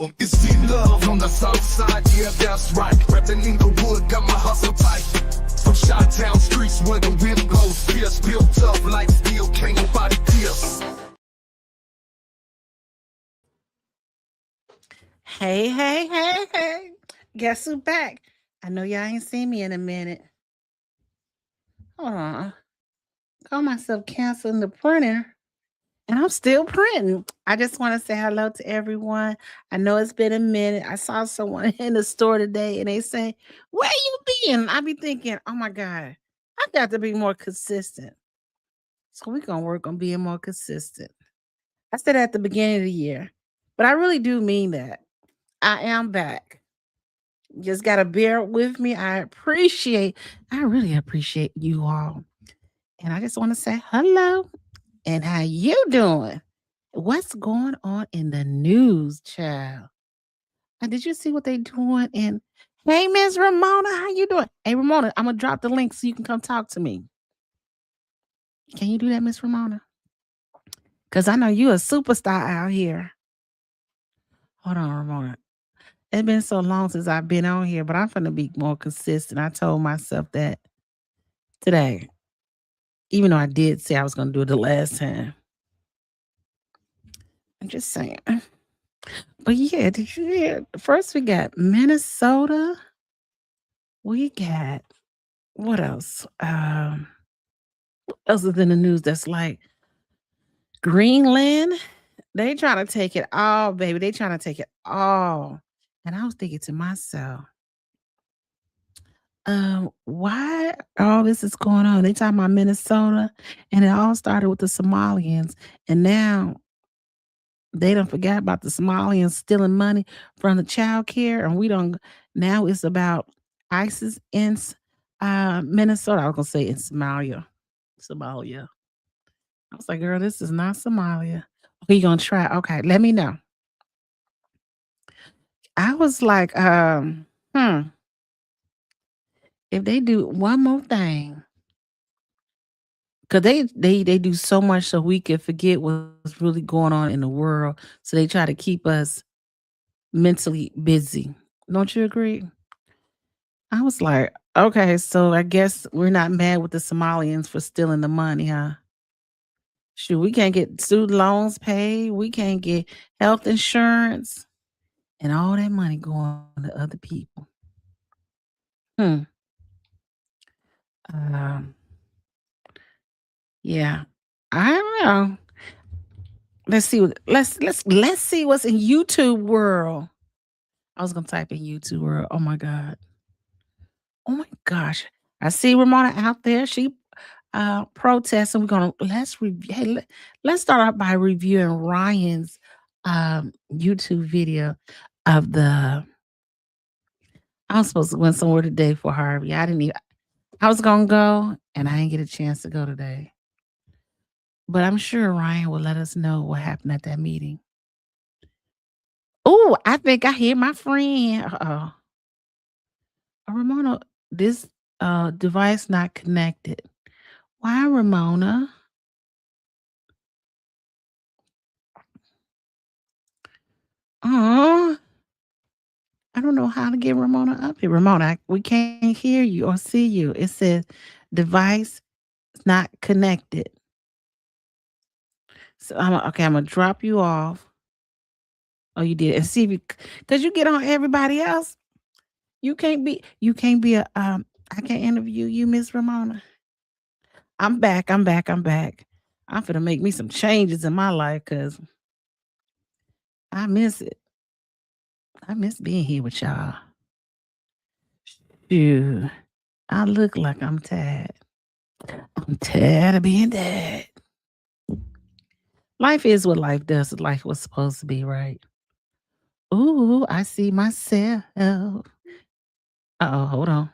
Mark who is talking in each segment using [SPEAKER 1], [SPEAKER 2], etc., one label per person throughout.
[SPEAKER 1] It's the love on the south side, yeah, that's right. Reppin' in the wood, got my hustle tight. From Chi-Town streets where the wind blows fierce, built up like steel, can't nobody pierce.
[SPEAKER 2] Hey, hey, hey, hey. Guess who back? I know y'all ain't seen me in a minute. Hold on. Call myself canceling the printer. And I'm still printing. I just want to say hello to everyone. I know it's been a minute. I saw someone in the store today and they say, "Where you been?" I be thinking, oh my God, I got to be more consistent. So we're gonna work on being more consistent. I said at the beginning of the year, but I really do mean that. I am back. Just gotta bear with me. I really appreciate you all. And I just want to say hello and how you doing? What's going on in the news, child? Did you see what they doing? And hey, Miss Ramona, how you doing? Hey, Ramona, I'm gonna drop the link so you can come talk to me. Can you do that, Miss Ramona? Cause I know you a superstar out here. Hold on, Ramona. It's been so long since I've been on here, but I'm gonna be more consistent. I told myself that today, even though I did say I was gonna do it the last time. I'm just saying. But yeah, did you hear? First, we got Minnesota. We got what else? Other than the news that's like Greenland, they trying to take it all, baby. They trying to take it all. And I was thinking to myself, why all this is going on? They talking about Minnesota, and it all started with the Somalians, and now they don't forget about the Somalians stealing money from the child care, and we don't. Now it's about ISIS in Minnesota. I was gonna say in Somalia, Somalia. I was like, girl, this is not Somalia. Okay, you gonna try? Okay, let me know. I was like, if they do one more thing, because they do so much so we can forget what's really going on in the world. So they try to keep us mentally busy. Don't you agree? I was like, okay, so I guess we're not mad with the Somalians for stealing the money, huh? Shoot, we can't get student loans paid. We can't get health insurance and all that money going to other people. Hmm. Um, yeah. I don't know. Let's see what's in YouTube world. I was gonna type in YouTube world. Oh my God. Oh my gosh. I see Ramona out there. She protesting. We're gonna let's review let's start out by reviewing Ryan's YouTube video of the I was supposed to win somewhere today for Harvey. I was gonna go and I didn't get a chance to go today. But I'm sure Ryan will let us know what happened at that meeting. Oh, I think I hear my friend. Ramona, this device not connected. Why, Ramona? Oh, I don't know how to get Ramona up here. Ramona, we can't hear you or see you. It says device not connected. So okay. I'm gonna drop you off. Oh, you did, and see if you because you get on everybody else. You can't be a I can't interview you, Miss Ramona. I'm back. I'm back. I'm back. I'm finna make me some changes in my life because I miss it. I miss being here with y'all. Phew. I look like I'm tired. I'm tired of being dead. Life is what life does. Life was supposed to be, right? Ooh, I see myself. Uh-oh, hold on.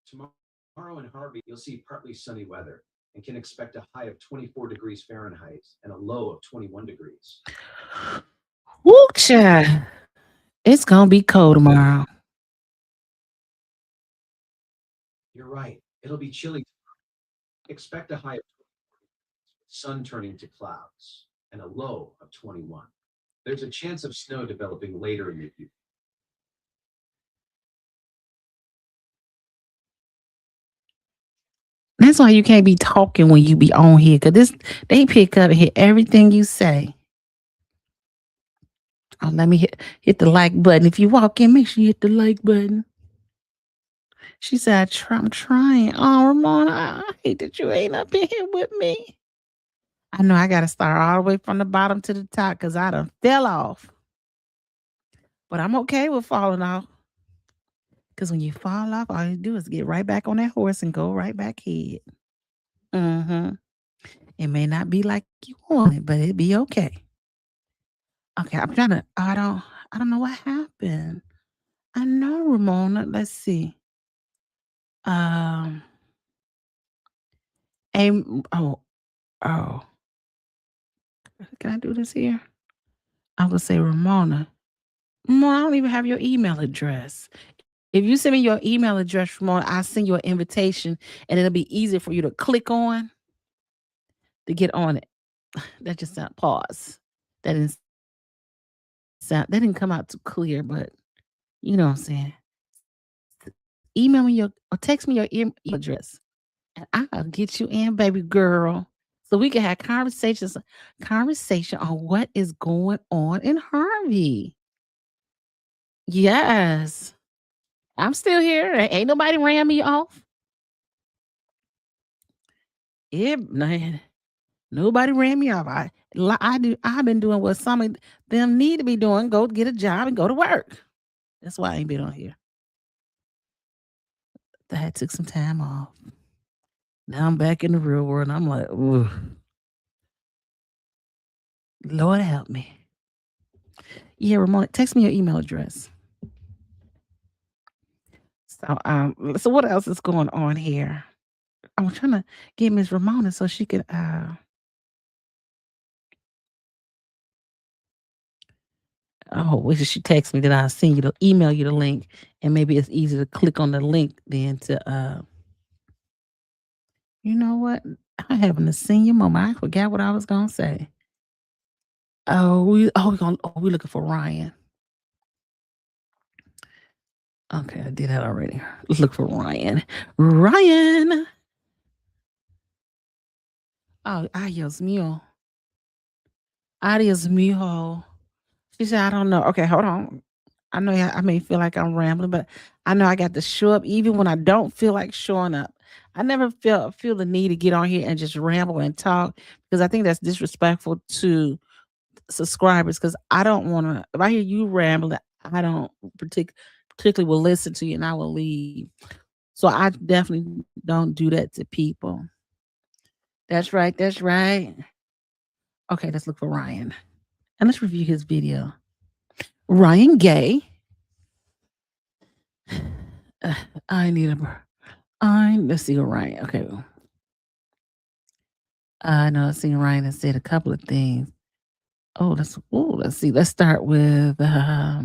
[SPEAKER 3] Tomorrow in Harvey, you'll see partly sunny weather and can expect a high of 24 degrees Fahrenheit and a low of 21 degrees.
[SPEAKER 2] Woo, child. It's gonna be cold tomorrow.
[SPEAKER 3] You're right. It'll be chilly. Expect a high of 24 degrees, sun turning to clouds, and a low of 21. There's a chance of snow developing later in the year.
[SPEAKER 2] That's why you can't be talking when you be on here, cause they pick up and hear everything you say. Oh, let me hit the like button. If you walk in, make sure you hit the like button. She said, I'm trying. Oh, Ramona, I hate that you ain't up in here with me. I know I got to start all the way from the bottom to the top because I done fell off. But I'm okay with falling off. Because when you fall off, all you do is get right back on that horse and go right back ahead. Mm-hmm. It may not be like you want it, but it'd be okay. Okay, I'm trying to. I don't know what happened. I know, Ramona. Let's see. Um. Oh. Oh. Can I do this here? I would say Ramona. Ramona, I don't even have your email address. If you send me your email address, Ramona, I'll send you an invitation, and it'll be easier for you to click on to get on it. That just sound pause. That didn't that didn't come out too clear, but you know what I'm saying. Email me or text me your email address, and I'll get you in, baby girl, so we can have conversation on what is going on in Harvey. Yes, I'm still here. Ain't nobody ran me off. Yeah, man. Nobody ran me off. I've been doing what some of them need to be doing. Go get a job and go to work. That's why I ain't been on here. I had took some time off. Now I'm back in the real world. And I'm like, ooh, Lord help me. Yeah, Ramona, text me your email address. So what else is going on here? I'm trying to get Miss Ramona so she could oh, wait till she texts me that I'll send you the email you the link, and maybe it's easy to click on the link then to you know what? I having a senior moment. I forgot what I was gonna say. We looking for Ryan. Okay, I did that already. Let's look for Ryan. Ryan. Oh, adios mio. Adios mio. She said, I don't know. Okay, hold on. I know I may feel like I'm rambling, but I know I got to show up even when I don't feel like showing up. I never feel the need to get on here and just ramble and talk because I think that's disrespectful to subscribers because I don't want to. If I hear you rambling, I don't particularly will listen to you and I will leave. So I definitely don't do that to people. That's right. That's right. Okay, let's look for Ryan and let's review his video. Ryan Gay. I need a. Let's see Ryan. Okay. I know I've seen Ryan has said a couple of things. Let's see. Let's start with wait a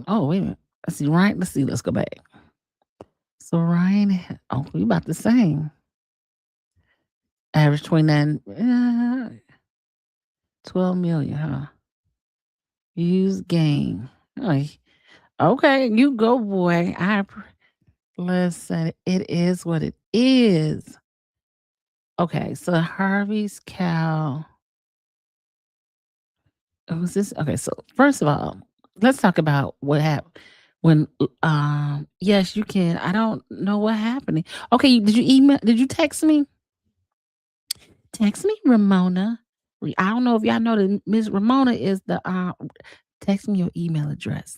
[SPEAKER 2] minute. Let's see, Ryan. Let's see, let's go back. So Ryan, we about the same. Average 12 million, huh? Use game. Okay, you go, boy. Listen, it is what it is. Okay, so Harvey's cow. Was this okay? So first of all, let's talk about what happened when. Yes, you can. I don't know what happened. Okay, did you email? Did you text me? Text me, Ramona. I don't know if y'all know that Miss Ramona is the. Text me your email address.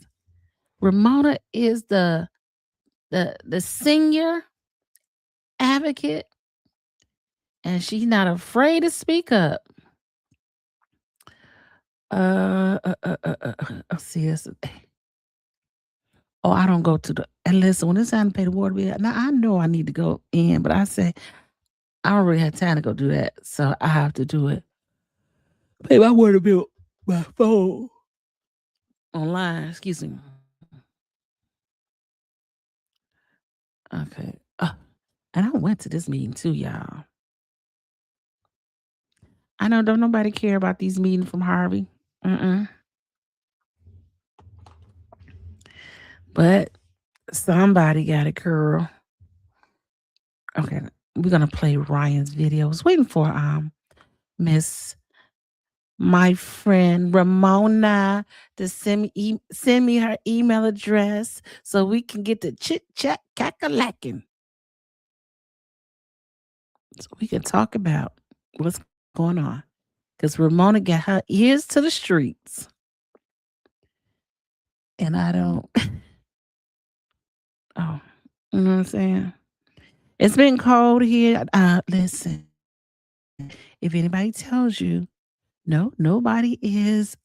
[SPEAKER 2] Ramona is the senior advocate, and she's not afraid to speak up. See this. Oh, I don't go to the and listen, when it's time to pay the water bill, now I know I need to go in, but I say I don't really have time to go do that. So I have to do it. Pay my water bill by phone. Online, excuse me. Okay. And I went to this meeting too, y'all. I know don't nobody care about these meetings from Harvey. Mm-mm. But somebody got it, girl. Okay, we're gonna play Ryan's video. I was waiting for Miss my friend Ramona to send me her email address so we can get the chit chat cackalacking. So we can talk about what's going on. Because Ramona got her ears to the streets. And I don't, oh, you know what I'm saying? It's been cold here. Listen, if anybody tells you, no, nobody is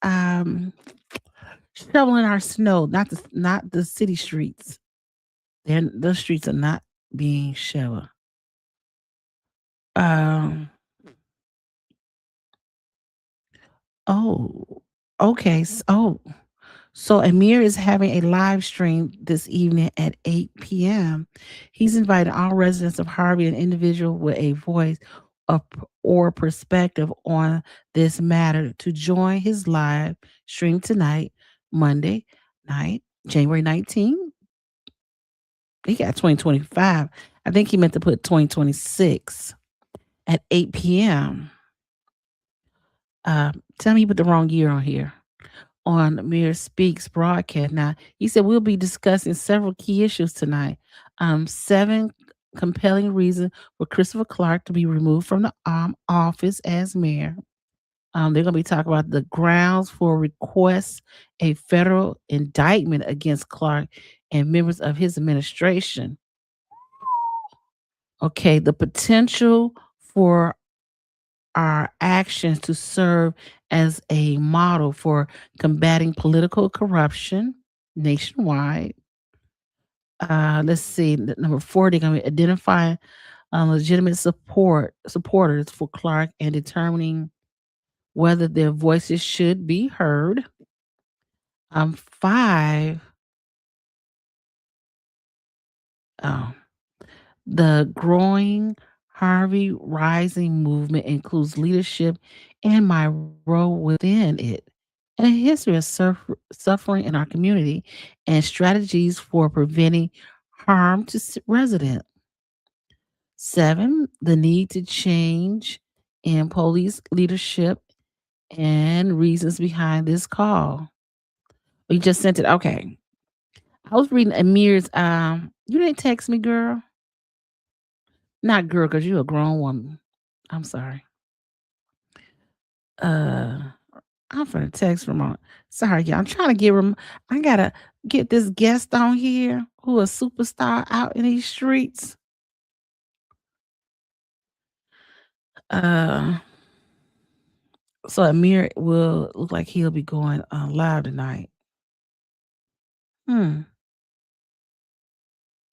[SPEAKER 2] shoveling our snow, not the city streets. Those streets are not being shoveled. Um, oh, okay. So Amir is having a live stream this evening at 8 p.m. He's invited all residents of Harvey, an individual with a voice or perspective on this matter, to join his live stream tonight, Monday night, January 19th. He got 2025. I think he meant to put 2026 at 8 p.m. Tell me you put the wrong year on here. On Amir Speaks broadcast. Now, he said we'll be discussing several key issues tonight. 7 compelling reasons for Christopher Clark to be removed from the office as mayor. They're going to be talking about the grounds for request a federal indictment against Clark and members of his administration. Okay, the potential for our actions to serve as a model for combating political corruption nationwide. Let's see, number 4, they're going to be identifying legitimate supporters for Clark and determining whether their voices should be heard. 5, oh, the growing Harvey Rising movement includes leadership and my role within it, and a history of suffering in our community, and strategies for preventing harm to residents. 7, the need to change in police leadership and reasons behind this call. We just sent it. Okay. I was reading Amir's you didn't text me, girl. Not girl, because you're a grown woman. I'm sorry. Uh, I'm finna text Ramon. Sorry, y'all. I'm trying to get I gotta get this guest on here who a superstar out in these streets. Uh, so Amir will look like he'll be going live tonight.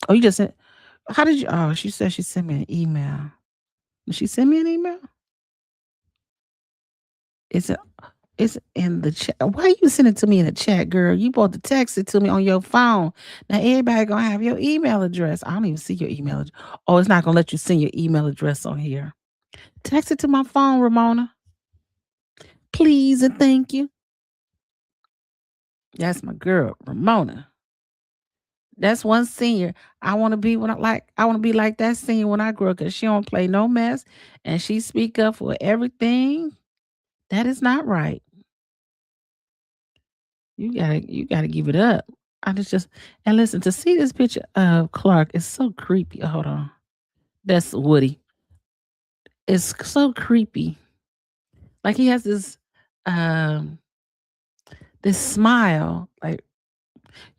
[SPEAKER 2] Oh, you just sent. How did you? Oh, she said she sent me an email. Did she send me an email? Is it? It's in the chat. Why you send it to me in the chat, girl? You supposed to text it to me on your phone. Now everybody gonna have your email address. I don't even see your email address. Oh, it's not gonna let you send your email address on here. Text it to my phone, Ramona. Please and thank you. That's my girl, Ramona. That's one senior. I want to be I want to be like that senior when I grow up because she don't play no mess and she speak up for everything. That is not right. You gotta give it up. I just and listen, to see this picture of Clark is so creepy. Hold on. That's Woody. It's so creepy. Like he has um this smile. Like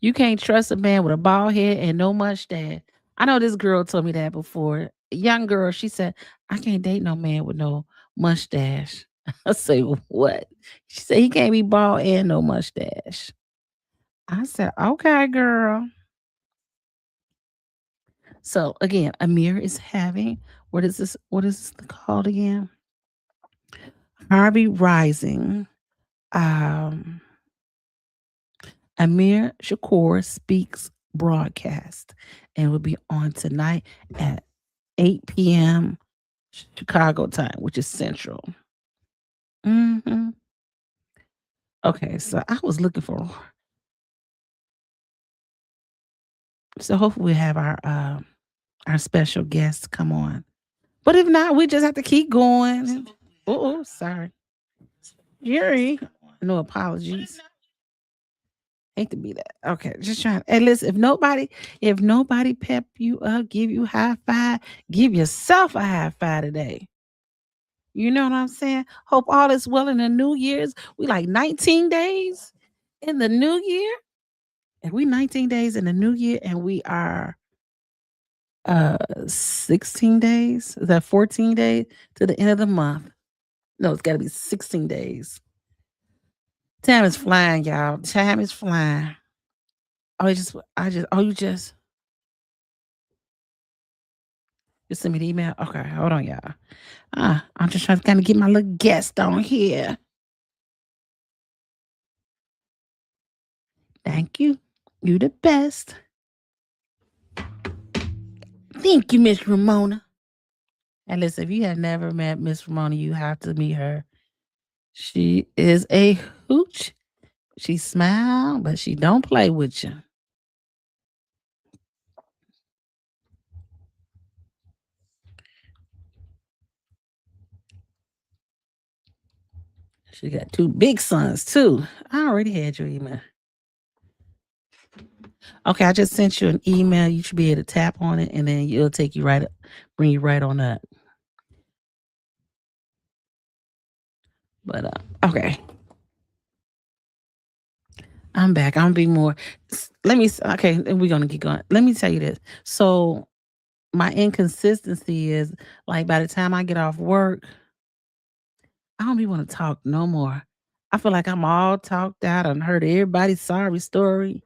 [SPEAKER 2] you can't trust a man with a bald head and no mustache. I know this girl told me that before. A young girl, she said, I can't date no man with no mustache. I say, what? She said he can't be bald and no mustache. I said, okay, girl. So again, Amir is having what is this? What is this called again? Harvey Rising. Um, Amir Shakur Speaks broadcast and will be on tonight at 8 p.m. Chicago time, which is Central. Mm-hmm. Okay, so I was looking for. So hopefully we have our special guests come on. But if not, we just have to keep going. Oh, sorry, Jerry. No apologies. Hate to be that. Okay, just trying. Hey, listen, if nobody pep you up, give you high five, give yourself a high five today. You know what I'm saying? Hope all is well in the New Year's. We like 19 days in the New Year, and we 19 days in the New Year, and we are 16 days. Is that 14 days to the end of the month? No, it's got to be 16 days. Time is flying, y'all. Time is flying. Oh, you send me the email. Okay, hold on, y'all. I'm just trying to kind of get my little guest on here. Thank you. You the best. Thank you, Miss Ramona. And listen, if you have never met Miss Ramona, you have to meet her. She is a hooch. She smile, but she don't play with you. She got two big sons too. I already had your email. Okay, I just sent you an email. You should be able to tap on it, and then it'll take you right, bring you right on up. But okay, I'm back. I'm gonna be more. Let me. Okay, and we're gonna keep going. Let me tell you this. So my inconsistency is like by the time I get off work, I don't even want to talk no more. I feel like I'm all talked out and heard everybody's sorry story.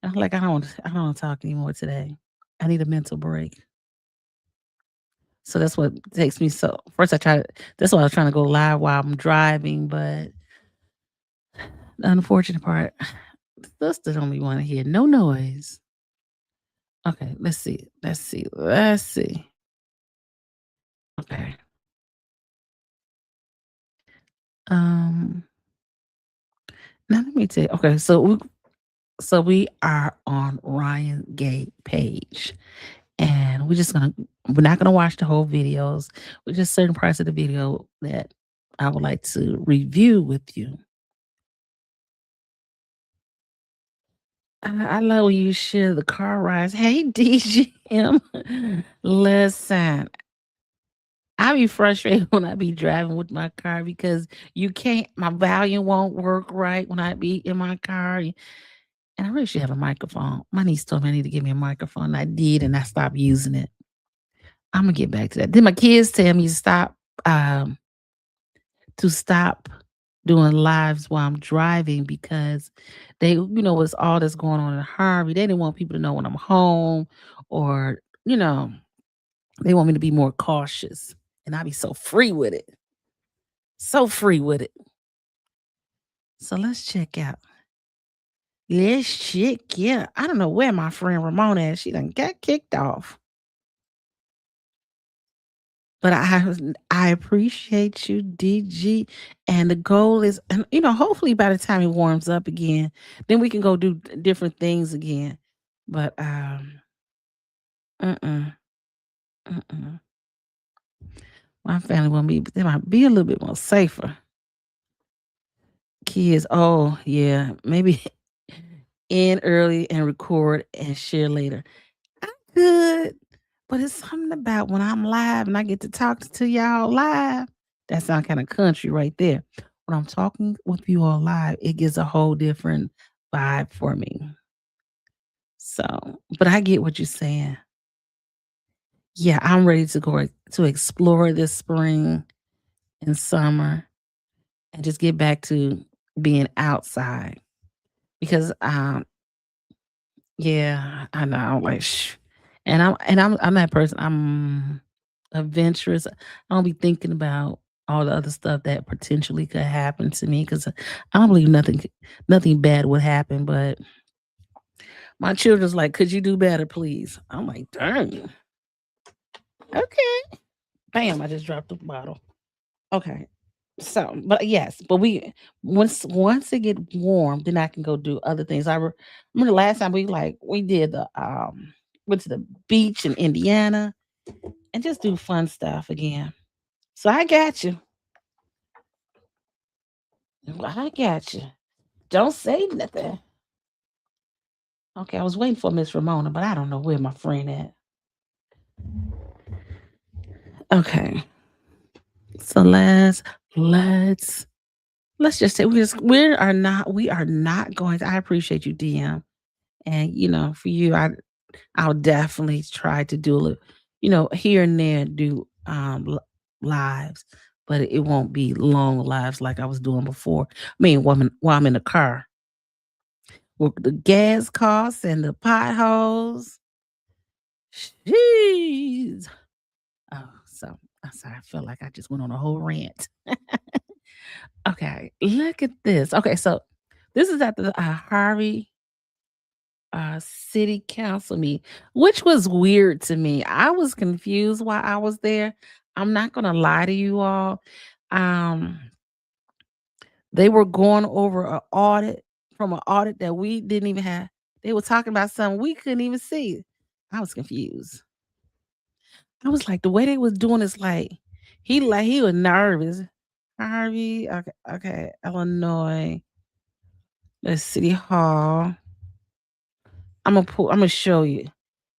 [SPEAKER 2] And I'm like, I don't want to talk anymore today. I need a mental break. So that's what takes me so first that's why I was trying to go live while I'm driving, but the unfortunate part, sister don't be want to hear no noise. Okay, let's see. Let's see. Let's see. Okay. Um Now let me tell you. Okay, so we are on Ryan Gate page. And we're not gonna watch the whole videos. We're just certain parts of the video that I would like to review with you. I love when you share the car rides. Hey, DGM. Listen, I be frustrated when I be driving with my car because my volume won't work right when I be in my car. And I really should have a microphone. My niece told me I need to give me a microphone. I did, and I stopped using it. I'm gonna get back to that. Then my kids tell me um, to stop doing lives while I'm driving because with all that's going on in Harvey, they didn't want people to know when I'm home or, they want me to be more cautious. And I be so free with it. So free with it. So let's check out. Let's check. Yeah. I don't know where my friend Ramona is. She done got kicked off. But I appreciate you, DG. And the goal is, and hopefully by the time it warms up again, then we can go do different things again. But mm-mm, mm-mm. My family will be they might be a little bit more safer. Kids, oh yeah, maybe end early and record and share later. I could, but it's something about when I'm live and I get to talk to y'all live. That sounds kind of country right there. When I'm talking with you all live, it gives a whole different vibe for me. So, but I get what you're saying. Yeah, I'm ready to go to explore this spring and summer and just get back to being outside because yeah, I know like I'm that person. I'm adventurous. I don't be thinking about all the other stuff that potentially could happen to me because I don't believe nothing bad would happen. But my children's like, could you do better, please? I'm like, dang. Okay. Bam, I just dropped the bottle. Okay. So, but yes, but we once it get warm, then I can go do other things. Remember the last time we did the went to the beach in Indiana and just do fun stuff again. So I got you. I got you. Don't say nothing. Okay, I was waiting for Miss Ramona, but I don't know where my friend at. Okay, so let's let's just say we are not going to. I appreciate you, DM, and for you, I'll definitely try to do a little, here and there do lives, but it won't be long lives like I was doing before. I mean, while I'm in the car with the gas costs and the potholes. Jeez. Oh, so I'm sorry. I feel like I just went on a whole rant. Okay, look at this. Okay, so this is at the Harvey city council meeting, which was weird to me. I was confused while I was there. I'm not gonna lie to you all. Um, they were going over an audit from an audit that we didn't even have. They were talking about something we couldn't even see. I was confused. I was like, the way they was doing is he was nervous. Harvey, okay, okay, Illinois, the city hall. I'm gonna show you.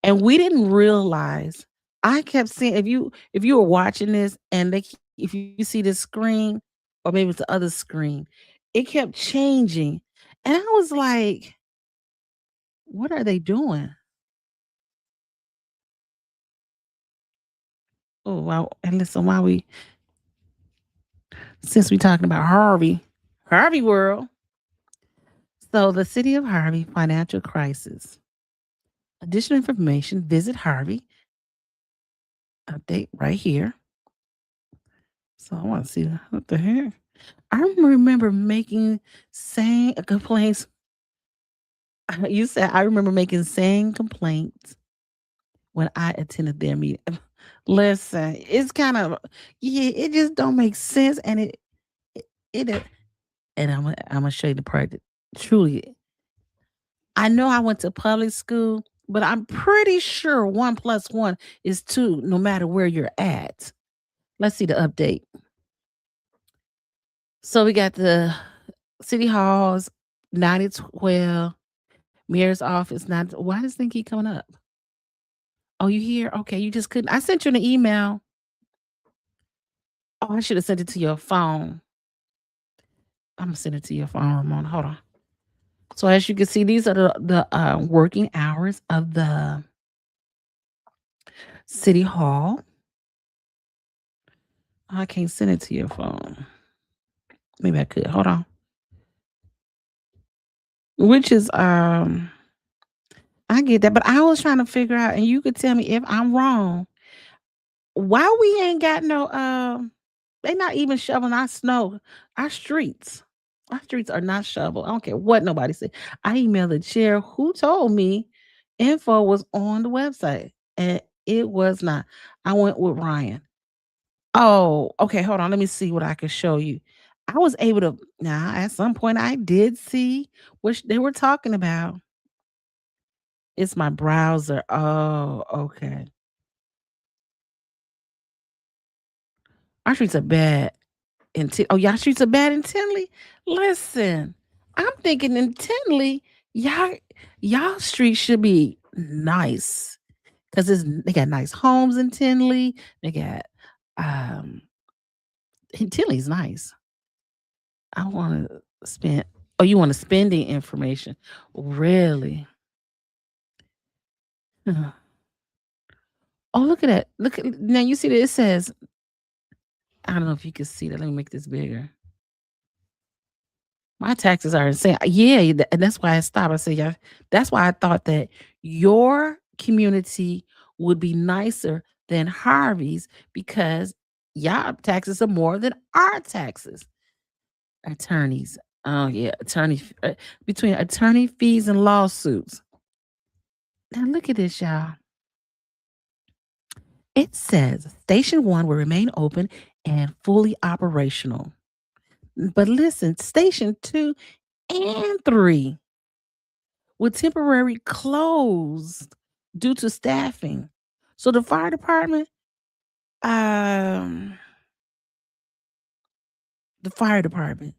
[SPEAKER 2] And we didn't realize. I kept seeing if you were watching this and if you see this screen or maybe it's the other screen, it kept changing. And I was like, what are they doing? Oh wow. And listen, since we talking about Harvey World. So the city of Harvey financial crisis. Additional information, visit Harvey. Update right here. So I want to see what the heck. I remember making saying complaints. You said I remember making same complaints when I attended their meeting. Listen, it's kind of it just don't make sense, and it and I'm gonna show you the part that truly. I know I went to public school, but I'm pretty sure 1 plus 1 is 2, no matter where you're at. Let's see the update. So we got the city halls 9012, mayor's office. Not why does this thing keep coming up? Oh, you here? Okay, you just couldn't. I sent you an email. Oh, I should have sent it to your phone. I'm gonna send it to your phone, Ramona. Hold on. So as you can see, these are the working hours of the city hall. I can't send it to your phone. Maybe I could. Hold on. Which is I get that, but I was trying to figure out, and you could tell me if I'm wrong. Why we ain't got no they not even shoveling our snow, our streets. Our streets are not shoveled. I don't care what nobody said. I emailed the chair who told me info was on the website and it was not. I went with Ryan. Oh, okay. Hold on. Let me see what I can show you. I was able to now at some point I did see what they were talking about. It's my browser. Oh, okay. Our streets are bad. Y'all streets are bad intently. Listen, I'm thinking intently, y'all street should be nice because they got nice homes in Tinley. They got um Tinley's nice. I want to spend. Oh, you want to spending information? Really? Huh. Oh, look at that! Look at now. You see that it says. I don't know if you can see that. Let me make this bigger. My taxes are insane. Yeah, and that's why I stopped. I said, yeah, that's why I thought that your community would be nicer than Harvey's because y'all taxes are more than our taxes. Attorneys. Oh yeah, between attorney fees and lawsuits. Now look at this, y'all. It says Station 1 will remain open and fully operational. But listen, station 2 and 3 were temporarily closed due to staffing. So the fire department, um, the fire department.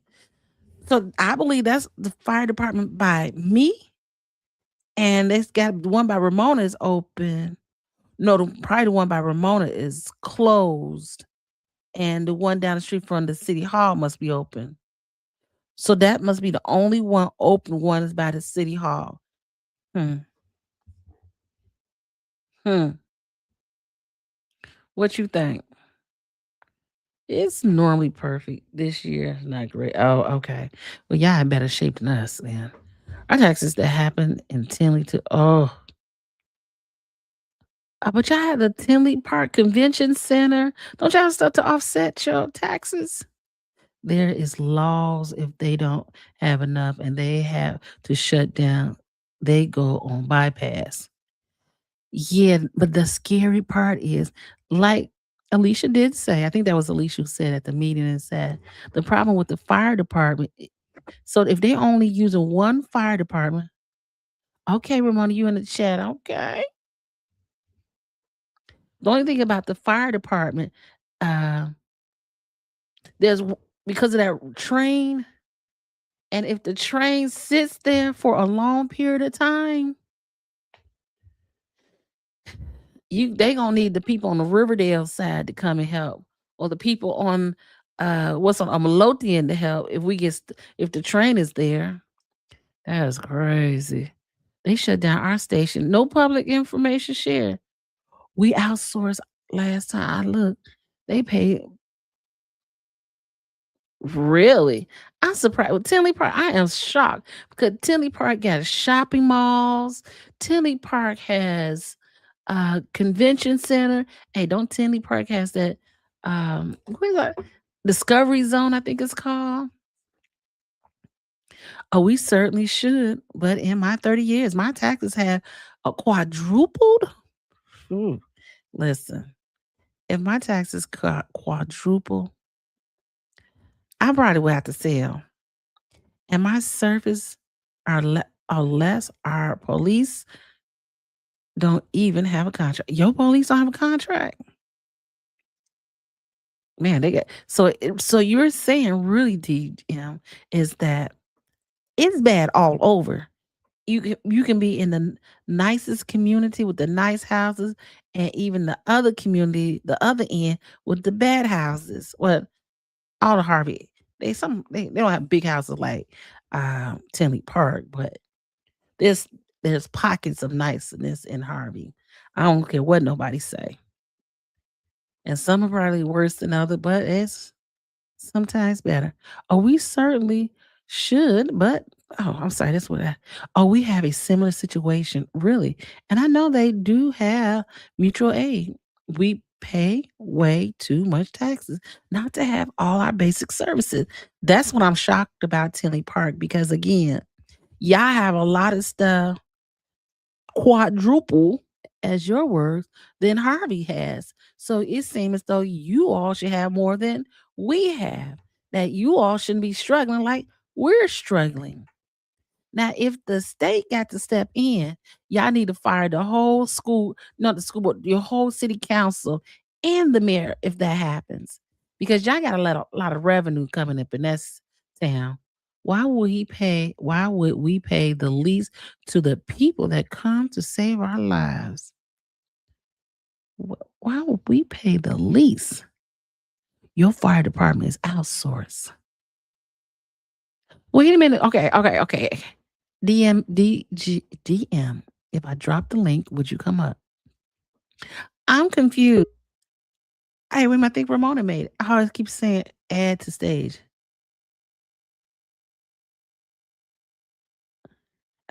[SPEAKER 2] So I believe that's the fire department by me, and it's got the one by Ramona is open. No, probably the one by Ramona is closed, and the one down the street from the city hall must be open. So that must be the only one open one is by the city hall. Hmm. Hmm. What you think? It's normally perfect. This year is not great. Oh, okay. Well, y'all in better shape than us then. Our taxes that happened in Tinley to but y'all had the Tinley Park Convention Center. Don't y'all have stuff to offset your taxes? There is laws if they don't have enough and they have to shut down, they go on bypass. Yeah, but the scary part is, like Alicia did say, I think that was Alicia who said at the meeting and said, the problem with the fire department, so if they only using one fire department, okay, Ramona, you in the chat, okay. The only thing about the fire department, uh, because of that train, and if the train sits there for a long period of time, they gonna need the people on the Riverdale side to come and help, or the people on what's on Midlothian to help if the train is there. That's crazy. They shut down our station. No public information shared. We outsourced last time I looked. They paid really. I'm surprised with Tinley Park. I am shocked because Tinley Park got shopping malls. Tinley Park has convention center. Hey, don't Tinley Park has that what is that? Discovery Zone, I think it's called. Oh, we certainly should. But in my 30 years, my taxes have quadrupled. Ooh, listen, if my taxes quadruple, I probably would have to sell. And my service are less. Our police don't even have a contract. Your police don't have a contract. Man, they got so you're saying really, DM, is that it's bad all over. You can be in the nicest community with the nice houses, and even the other community, the other end with the bad houses. Well, all the Harvey, they don't have big houses like Tinley Park, but there's there's pockets of niceness in Harvey. I don't care what nobody say, and some are probably worse than other, but it's sometimes better. Oh, we certainly should, but I'm sorry, that's what we have a similar situation, really. And I know they do have mutual aid. We pay way too much taxes not to have all our basic services. That's what I'm shocked about Tinley Park because again, y'all have a lot of stuff quadruple, as your words, than Harvey has. So it seems as though you all should have more than we have. That you all shouldn't be struggling like we're struggling. Now, if the state got to step in, y'all need to fire the whole school, not the school board, your whole city council and the mayor if that happens. Because y'all got a lot of revenue coming up in that town. Why would we pay the least to the people that come to save our lives? Why would we pay the least? Your fire department is outsourced. Wait a minute. Okay. DM. If I drop the link, would you come up? I'm confused. Hey, wait, I think Ramona made it. I always keep saying add to stage.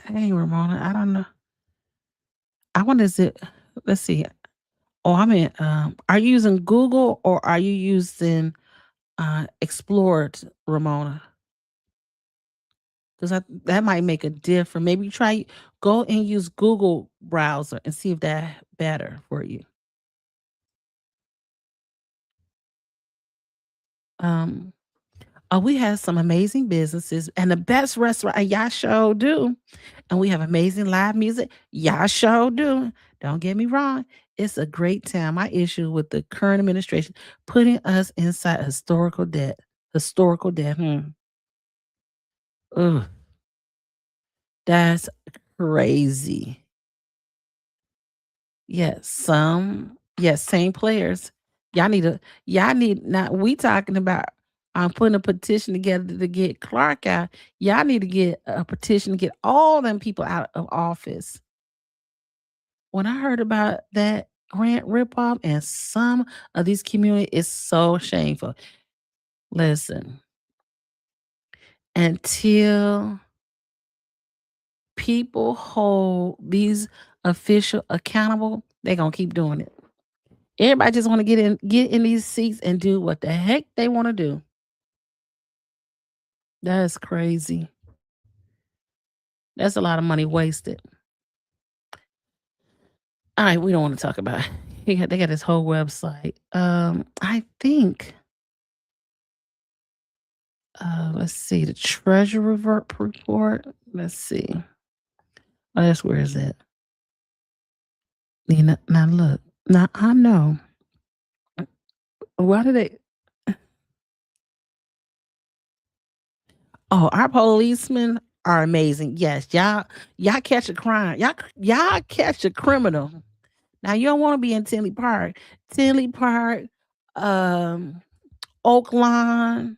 [SPEAKER 2] Hey, Ramona, I don't know. I wonder is it, let's see. Oh, I mean, are you using Google or are you using Explorer, Ramona? Because that might make a difference. Maybe go and use Google browser and see if that better for you. Um, Oh, we have some amazing businesses and the best restaurant. And y'all sure do. And we have amazing live music. Y'all sure do. Don't get me wrong. It's a great time. My issue with the current administration putting us inside historical debt. Historical debt. Ugh, that's crazy. Yes, same players. Y'all need not we talking about putting a petition together to get Clark out. Y'all need to get a petition to get all them people out of office. When I heard about that grant ripoff and some of these communities, it's so shameful. Listen, until people hold these official accountable, they're gonna keep doing it. Everybody just want to get in these seats and do what the heck they want to do. That's crazy. That's a lot of money wasted. All right, we don't want to talk about it. They got this whole website. I think let's see, the treasury report. Let's see. Oh, that's where is it? Now look. Now I know. Why do they Oh, our policemen are amazing. Yes, y'all catch a crime. Y'all catch a criminal. Now you don't want to be in Tinley Park. Tinley Park, um, Oakland,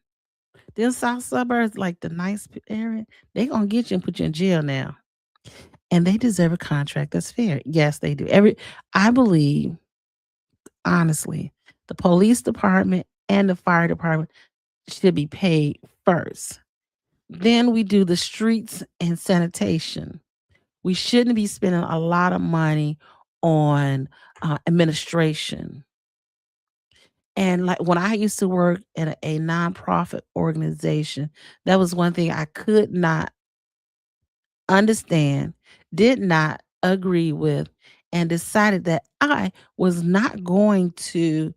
[SPEAKER 2] them south suburbs, like the nice area, they gonna get you and put you in jail now. And they deserve a contract that's fair. Yes, they do. I believe, honestly, the police department and the fire department should be paid first. Then we do the streets and sanitation. We shouldn't be spending a lot of money on administration. And like when I used to work at a nonprofit organization, that was one thing I could not understand, did not agree with, and decided that I was not going to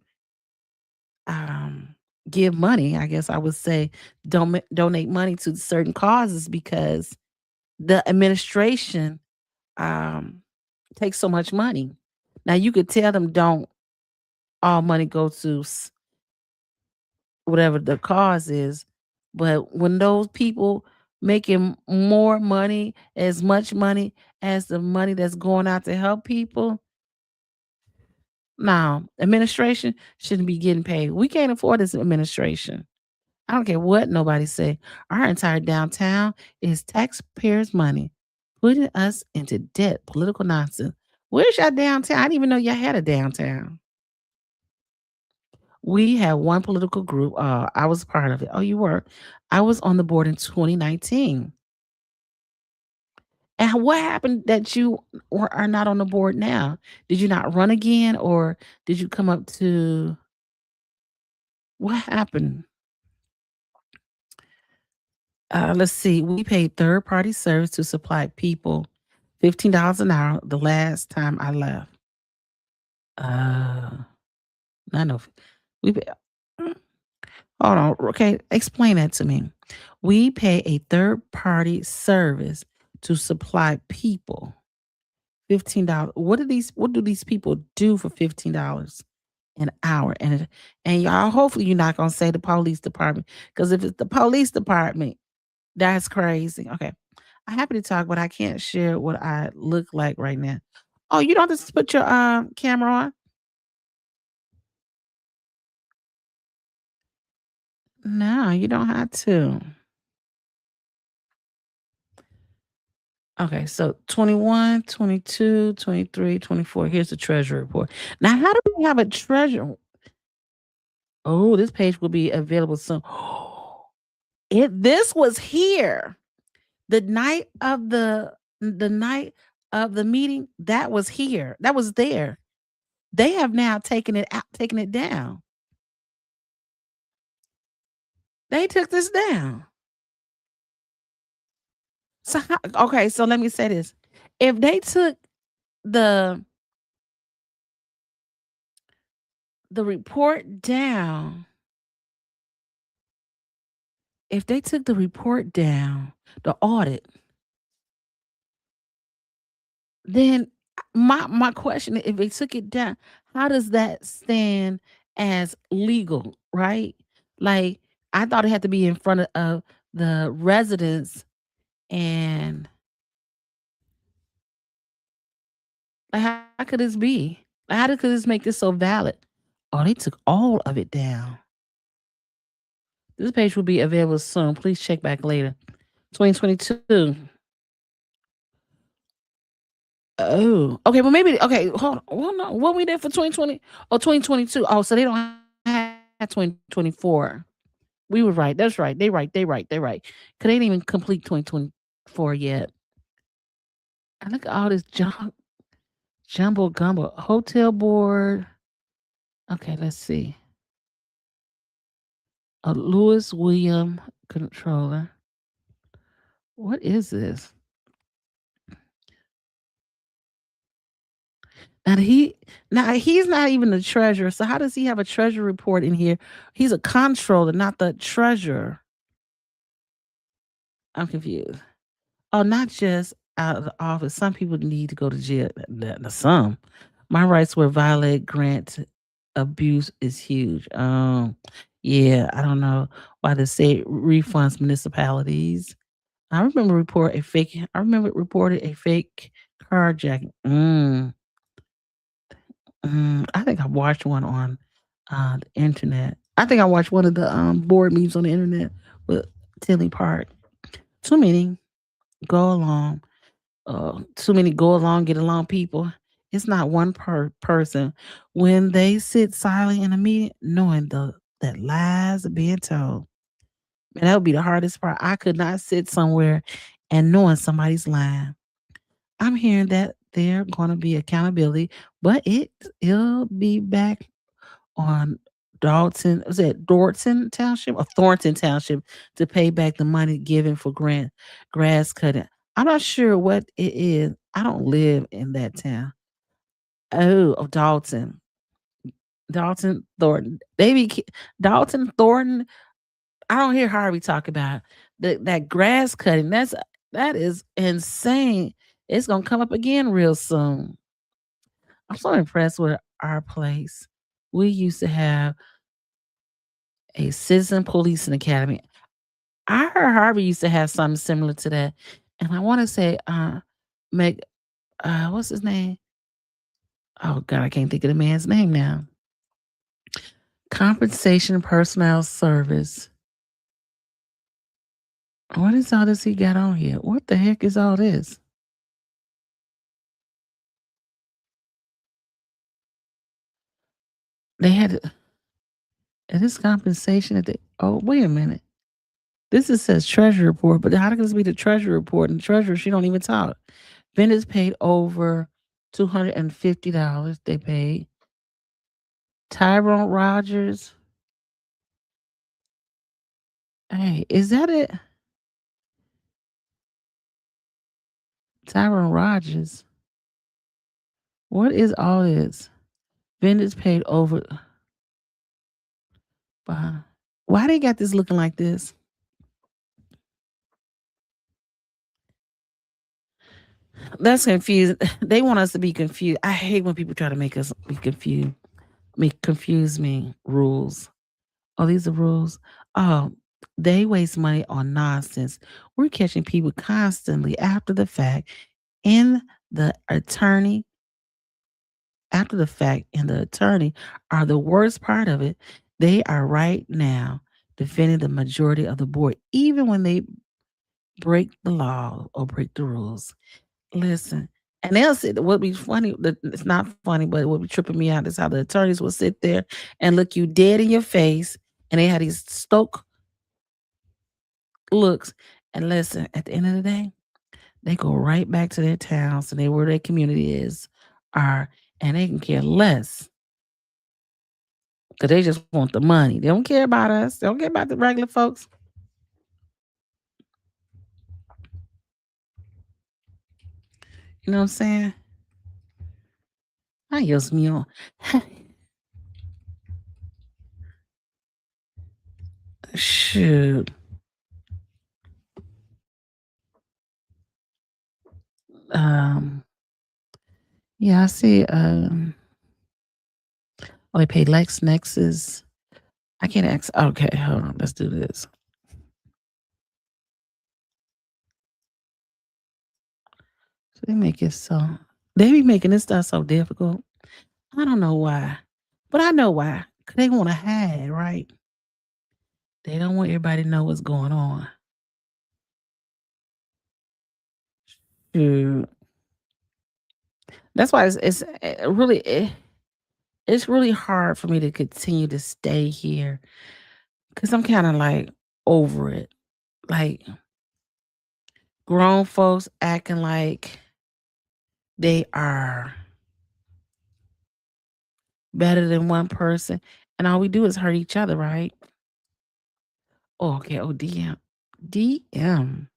[SPEAKER 2] um, give money. I guess I would say donate money to certain causes because the administration um, takes so much money. Now you could tell them don't all money go to whatever the cause is, but when those people making more money, as much money as the money that's going out to help people, now administration shouldn't be getting paid. We can't afford this administration. I don't care what nobody say. Our entire downtown is taxpayers' money, putting us into debt. Political nonsense. Where's your downtown? I didn't even know y'all had a downtown. We had one political group. I was part of it. Oh, you were? I was on the board in 2019. And what happened that you are not on the board now? Did you not run again, or did you come up to what happened? Let's see. We paid third party service to supply people $15 an hour the last time I left. Uh, I know we pay, mm, hold on. Okay, explain that to me. We pay a third party service to supply people $15. What do these people do for $15 an hour? And y'all, hopefully you're not gonna say the police department. Because if it's the police department, that's crazy. Okay. I'm happy to talk, but I can't share what I look like right now. Oh, you don't have to put your camera on? No, you don't have to. Okay, so 21, 22, 23, 24. Here's the treasury report. Now, how do we have a treasure? Oh, this page will be available soon. This was here. The night of the meeting, that was here. That was there. They have now taken it out, taken it down. They took this down. So okay, so let me say this. If they took the the report down, if they took the report down, the audit, then my question, if they took it down, how does that stand as legal, right? Like, I thought it had to be in front of the residents, and like, how could this be? Like, could this make this so valid? Oh, they took all of it down. This page will be available soon. Please check back later. 2022. Oh, okay. Well, maybe. Okay, hold on. Well, no, what we did for 2020 or 2022? Oh, so they don't have 2024. We were right. That's right. They right. They right. They right. Cause they didn't even complete 2024 yet. And look at all this jumbo gumbo. Hotel board. Okay, let's see. A Lewis William controller. What is this? And he's not even the treasurer. So how does he have a treasurer report in here? He's a controller, not the treasurer. I'm confused. Oh, not just out of the office. Some people need to go to jail. Some. My rights were violated. Grant abuse is huge. Yeah, I don't know why the state refunds municipalities. I remember it reported a fake carjacking. I think I watched one on the internet. I think I watched one of the board meetings on the internet with Tilly Park. Too many go along. Too many go along, get along people. It's not one person. When they sit silent in a meeting, knowing that lies are being told. And that would be the hardest part. I could not sit somewhere and knowing somebody's lying. I'm hearing that there going to be accountability, but it'll be back on Dalton. Was it Dorton Township or Thornton Township to pay back the money given for grass cutting? I'm not sure what it is. I don't live in that town. Oh, of Dalton. Dalton Thornton. Dalton Thornton. I don't hear Harvey talk about that grass cutting. That is insane. It's gonna come up again real soon. I'm so impressed with our place. We used to have a citizen policing academy. I heard Harvey used to have something similar to that. And I want to say, Meg, what's his name? Oh God, I can't think of the man's name now. Compensation personnel service. What is all this he got on here? What the heck is all this? They had this compensation at the. Oh, wait a minute. Says treasury report, but how does this be the treasury report? And the treasurer, she don't even talk. Vendors paid over $250. They paid. Tyrone Rogers. Hey, is that it? Tyrone Rogers. What is all this? Vendors paid over. Why they got this looking like this? That's confusing. They want us to be confused. I hate when people try to make us be confused. Confuse me. Rules. Oh, these are rules. Oh, they waste money on nonsense. We're catching people constantly after the fact, and the attorney, and the attorney are the worst part of it. They are right now defending the majority of the board, even when they break the law or break the rules. Listen, and they'll sit. What be funny? It's not funny, but what be tripping me out is how the attorneys will sit there and look you dead in your face, and they have these stoke looks. And listen, at the end of the day, they go right back to their towns and where their community are, and they can care less because they just want the money. They don't care about us. They don't care about the regular folks. You know what I'm saying? Ay, Dios mío. Shoot. Um, yeah, I see. Oh, they pay LexNexus. I can't ask. Okay, hold on. Let's do this. So they make it so they be making this stuff so difficult. I don't know why, but I know why. 'Cause they want to hide, right? They don't want everybody to know what's going on. Shoot. That's why it's really hard for me to continue to stay here because I'm kind of like over it. Like grown folks acting like they are better than one person, and all we do is hurt each other, right? Oh, okay. Oh, DM. DM.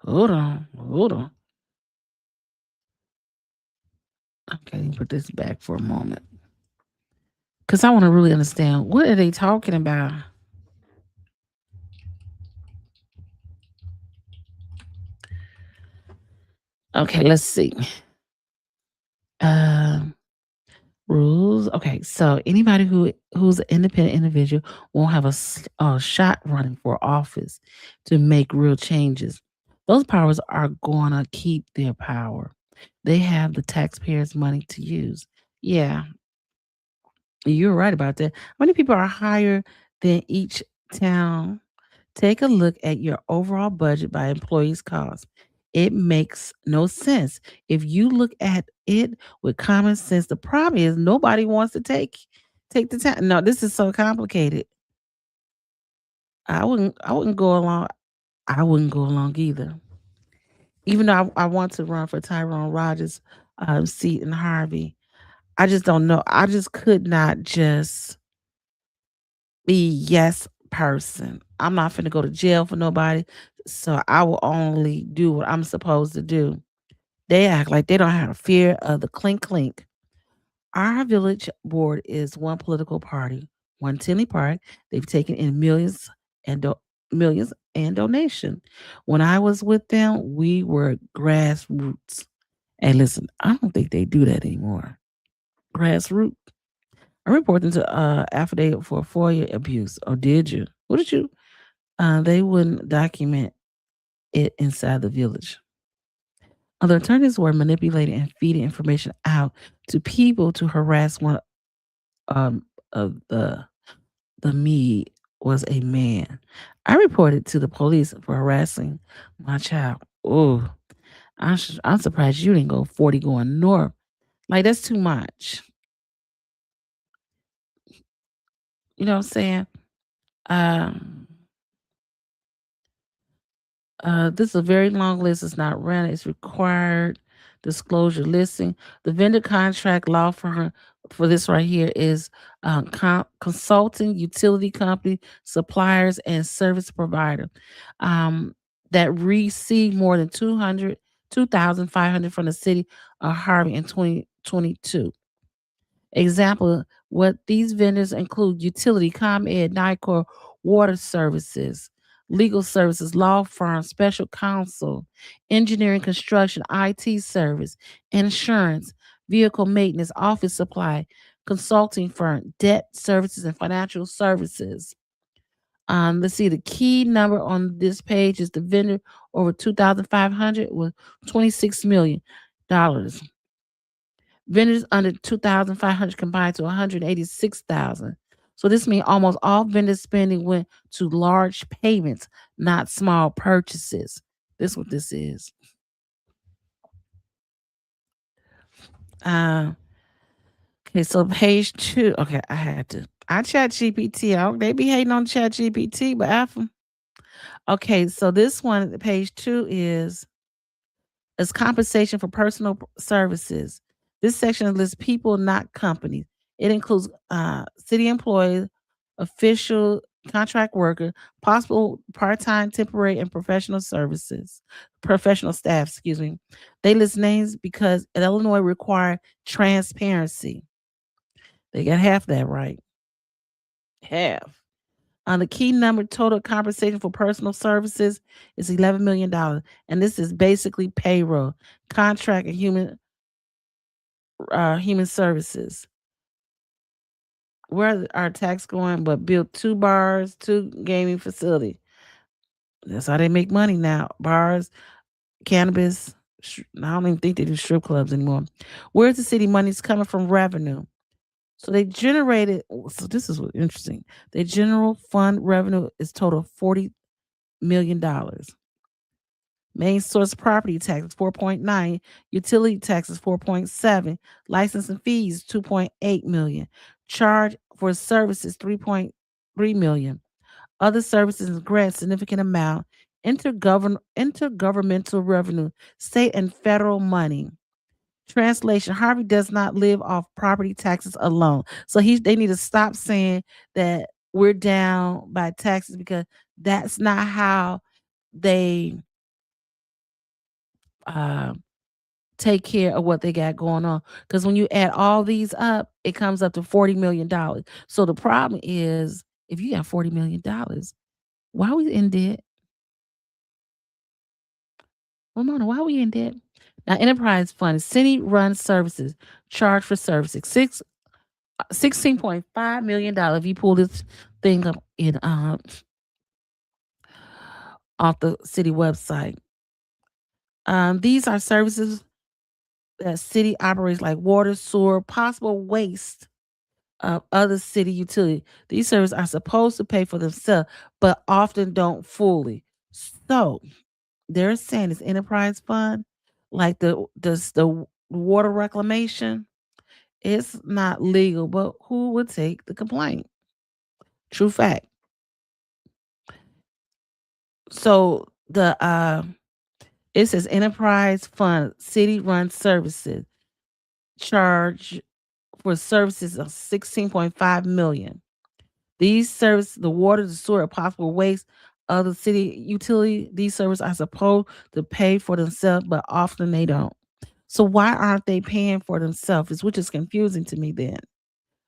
[SPEAKER 2] Hold on. Hold on. Okay, let me put this back for a moment. Because I want to really understand what are they talking about? Okay, let's see. Um Rules. Okay, so anybody who's an independent individual won't have a shot running for office to make real changes. Those powers are going to keep their power. They have the taxpayers' money to use. Yeah, you're right about that. How many people are higher than each town? Take a look at your overall budget by employees' cost. It makes no sense. If you look at it with common sense, the problem is nobody wants to take the time. No, this is so complicated. I wouldn't go along. I wouldn't go along either. Even though I want to run for Tyrone Rogers' seat in Harvey. I just don't know. I just could not just be yes person. I'm not finna go to jail for nobody. So I will only do what I'm supposed to do. They act like they don't have a fear of the clink clink. Our village board is one political party, one Tinley Park. They've taken in millions and donation. When I was with them, we were grassroots. And listen, I don't think they do that anymore. Grassroots. I reported to affidavit for FOIA abuse. Or did you? What did you? They wouldn't document it inside the village. Other attorneys were manipulating and feeding information out to people to harass one of the me was a man. I reported to the police for harassing my child. Oh, I'm surprised you didn't go 40 going north. Like that's too much. You know what I'm saying? Um, this is a very long list. It's not random. It's required disclosure listing. The vendor contract law for this right here is consulting, utility company, suppliers, and service provider that receive more than 2,500 from the city of Harvey in 2022. Example, what these vendors include utility, ComEd, NICOR, water services, legal services, law firm, special counsel, engineering, construction, IT service, insurance, vehicle maintenance, office supply, consulting firm, debt services, and financial services. Let's see, the key number on this page is the vendor over 2,500 with $26 million. Vendors under 2,500 combined to 186,000. So this means almost all vendor spending went to large payments, not small purchases. This is what this is. Uh, okay, so page 2. Okay, I chat GPT. They be hating on chat GPT, but after. Okay, so this one, page 2 is compensation for personal services. This section lists people, not companies. It includes city employees, official, contract worker, possible part-time, temporary, and professional staff, excuse me. They list names because Illinois require transparency. They got half that right. Half. The key number total compensation for personal services is $11 million, and this is basically payroll, contract, and human services. Where are tax going? But build 2 bars, 2 gaming facility. That's how they make money now. Bars, cannabis. I don't even think they do strip clubs anymore. Where's the city money's coming from? Revenue. So they generated. So this is what interesting. The general fund revenue is total $40 million. Main source property taxes 4.9, utility taxes 4.7, license and fees 2.8 million, charge for services 3.3 million, other services and grants significant amount, intergovernmental revenue, state and federal money. Translation: Harvey does not live off property taxes alone. So they need to stop saying that we're down by taxes, because that's not how they uh, take care of what they got going on. Because when you add all these up, it comes up to $40 million. So the problem is, if you got $40 million, why are we in debt? Ramona, why are we in debt? Now, enterprise fund, city run services, charge for services, $16.5 million. If you pull this thing up in off the city website, these are services that city operates, like water, sewer, possible waste of other city utility. These services are supposed to pay for themselves, but often don't fully. So they're saying this enterprise fund, like the water reclamation, it's not legal, but who would take the complaint? True fact. So it says enterprise fund, city run services, charge for services of 16.5 million. These services, the water, the sewer, possible waste of the city utility, these services are supposed to pay for themselves, but often they don't. So why aren't they paying for themselves? Which is confusing to me then.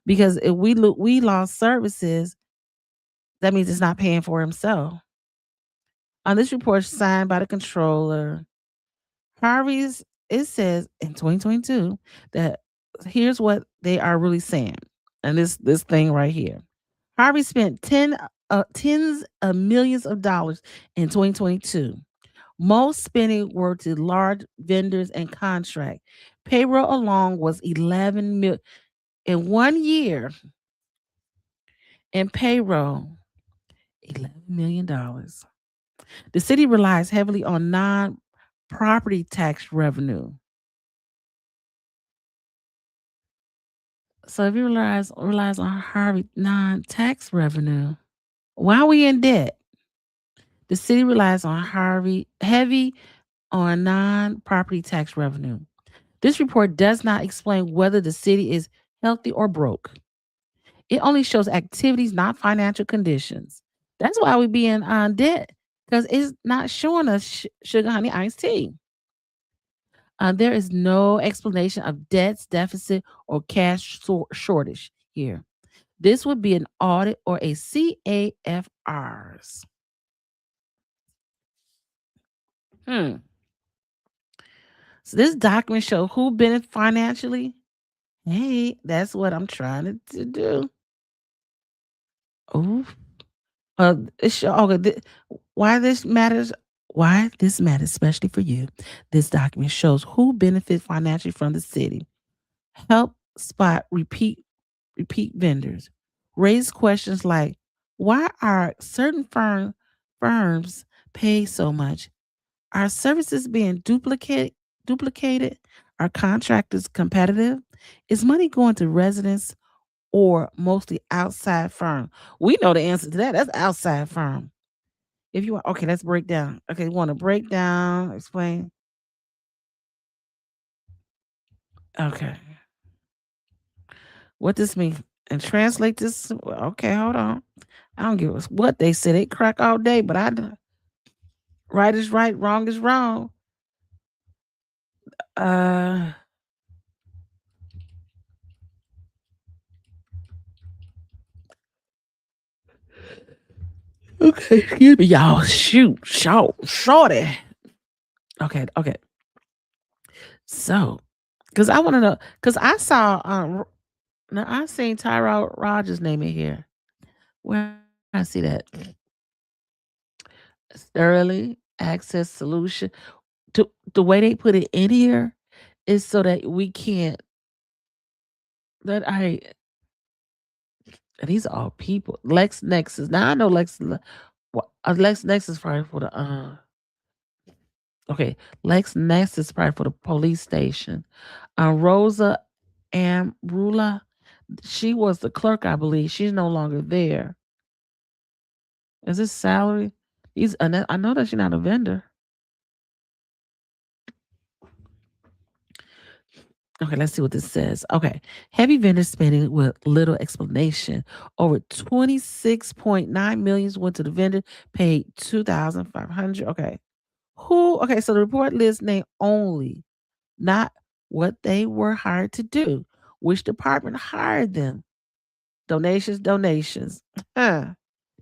[SPEAKER 2] Because if we lost services, that means it's not paying for himself. On this report signed by the controller, Harvey's, it says in 2022 that here's what they are really saying. And this thing right here. Harvey spent tens of millions of dollars in 2022. Most spending were to large vendors and contract. Payroll alone was 11 million in 1 year. In payroll, $11 million. The city relies heavily on non-property tax revenue. So if you relies on Harvey non-tax revenue, why are we in debt? The city relies on Harvey heavy on non-property tax revenue. This report does not explain whether the city is healthy or broke. It only shows activities, not financial conditions. That's why we be in debt, because it's not showing us sugar honey iced tea. There is no explanation of debts, deficit, or cash shortage here. This would be an audit or a CAFRs. Hmm. So this document shows who benefit financially. Hey, that's what I'm trying to do. Oh, it show, okay. Why this matters, especially for you. This document shows who benefits financially from the city. Help spot repeat vendors. Raise questions like, why are certain firms paid so much? Are services being duplicated? Are contractors competitive? Is money going to residents or mostly outside firm? We know the answer to that. That's outside firm. If you want, okay, let's break down. Okay, you want to break down, explain. Okay, what this means and translate this. Okay, hold on. I don't give a what they say. They crack all day, but right is right, wrong is wrong. Uh,
[SPEAKER 4] Okay, excuse me, y'all. Shoot, shorty. Okay. So, because I want to know, because I saw, now I seen Tyrod Rogers' name in here. Where I see that? Early access solution. To the way they put it in here is so that we can't. That I and these are all people. LexNexus. Now I know LexNexus probably for the okay. LexNexus probably for the police station. Rosa Amrula, she was the clerk, I believe. She's no longer there. Is this salary? I know that she's not a vendor. Okay, let's see what this says. Okay. Heavy vendor spending with little explanation. Over 26.9 million went to the vendor, paid 2,500. Okay. Okay, so the report lists name only, not what they were hired to do, which department hired them. Donations. Huh.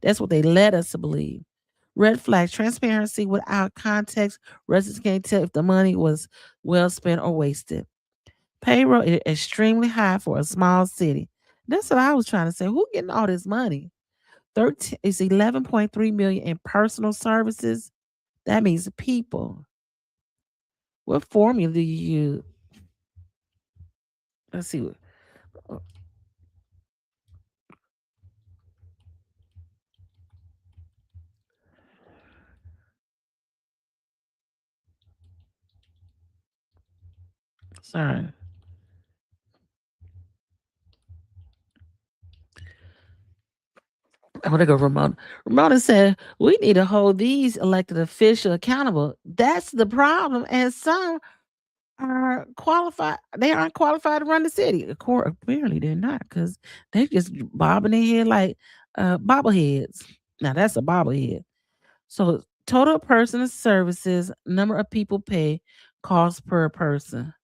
[SPEAKER 4] That's what they led us to believe. Red flag transparency without context. Residents can't tell if the money was well spent or wasted. Payroll is extremely high for a small city. That's what I was trying to say. Who getting all this money? 13 is 11.3 million in personal services. That means people. What formula do you use? Let's see. uh, Sorry. I want to go, Ramona. Ramona said, we need to hold these elected officials accountable. That's the problem. And some are qualified. They aren't qualified to run the city. Of course, apparently they're not because they just bobbing their head like bobbleheads. Now that's a bobblehead. So total person services, number of people pay, cost per person.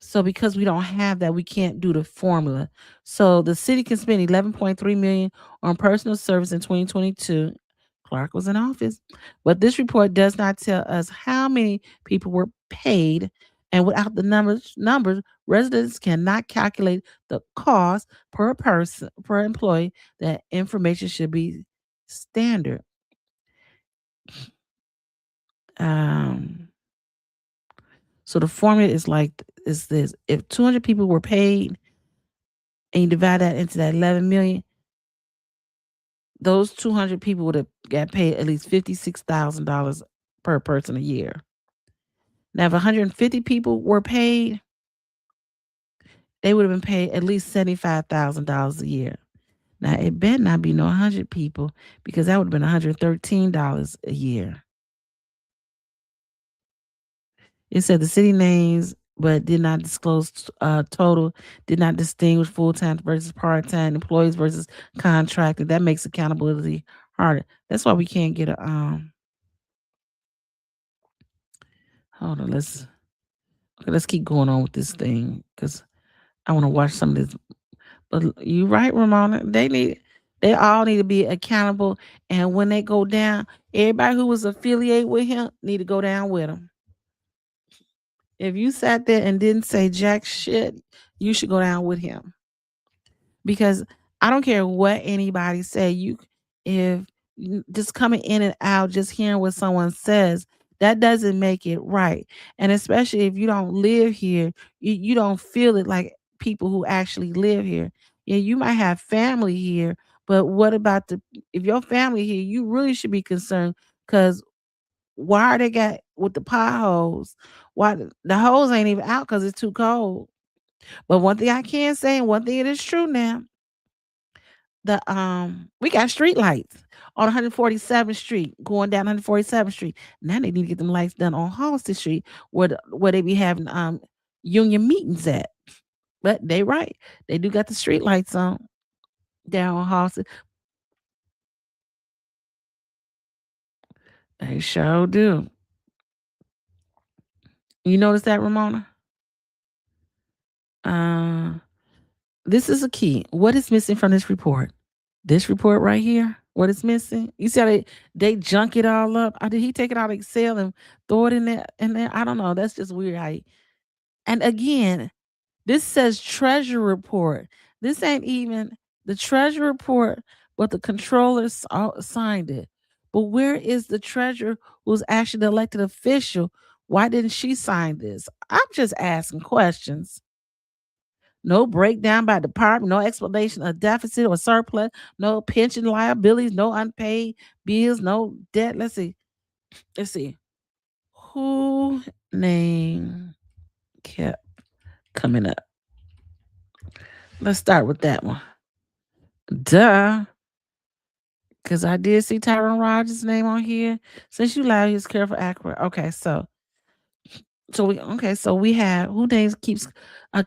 [SPEAKER 4] So because we don't have that, we can't do the formula. So the city can spend 11.3 million on personal service in 2022. Clark was in office, but this report does not tell us how many people were paid, and without the numbers, residents cannot calculate the cost per person per employee. That information should be standard. Um, so the formula is this: if 200 people were paid and you divide that into that 11 million, those 200 people would have got paid at least $56,000 per person a year. Now, if 150 people were paid, they would have been paid at least $75,000 a year. Now, it better not be no 100 people because that would have been $113 a year. It said the city names, but did not disclose total, did not distinguish full time versus part time employees versus contracted. That makes accountability harder. That's why we can't get a Hold on, let's keep going on with this thing because I want to watch some of this. But you right, Ramona. They all need to be accountable, and when they go down, everybody who was affiliated with him need to go down with him. If you sat there and didn't say jack shit, you should go down with him because I don't care what anybody say. If just coming in and out, just hearing what someone says, that doesn't make it right. And especially if you don't live here, you don't feel it like people who actually live here. Yeah, you might have family here, but what about if your family here? You really should be concerned because why are they got with the potholes? Why the holes ain't even out because it's too cold. But one thing I can say, and one thing it is true now, the we got street lights on 147th Street, going down 147th Street. Now they need to get them lights done on Halsted Street, where they be having union meetings at. But they right, they do got the street lights on down on Halsted. They sure do. You notice that, Ramona? Uh, this is a key. What is missing from this report? This report right here. What is missing? You see how they junk it all up? Did he take it out of Excel and throw it in there? I don't know. That's just weird. And again, this says treasure report. This ain't even the treasure report, but the controller signed it. But where is the treasurer who's actually the elected official? Why didn't she sign this? I'm just asking questions. No breakdown by department, no explanation of deficit or surplus, no pension liabilities, no unpaid bills, no debt. Let's see. Let's see. Who name kept coming up? Let's start with that one. Duh. Because I did see Tyron Rogers' name on here. Since you lied, he's careful, accurate. Okay, so we have who names keeps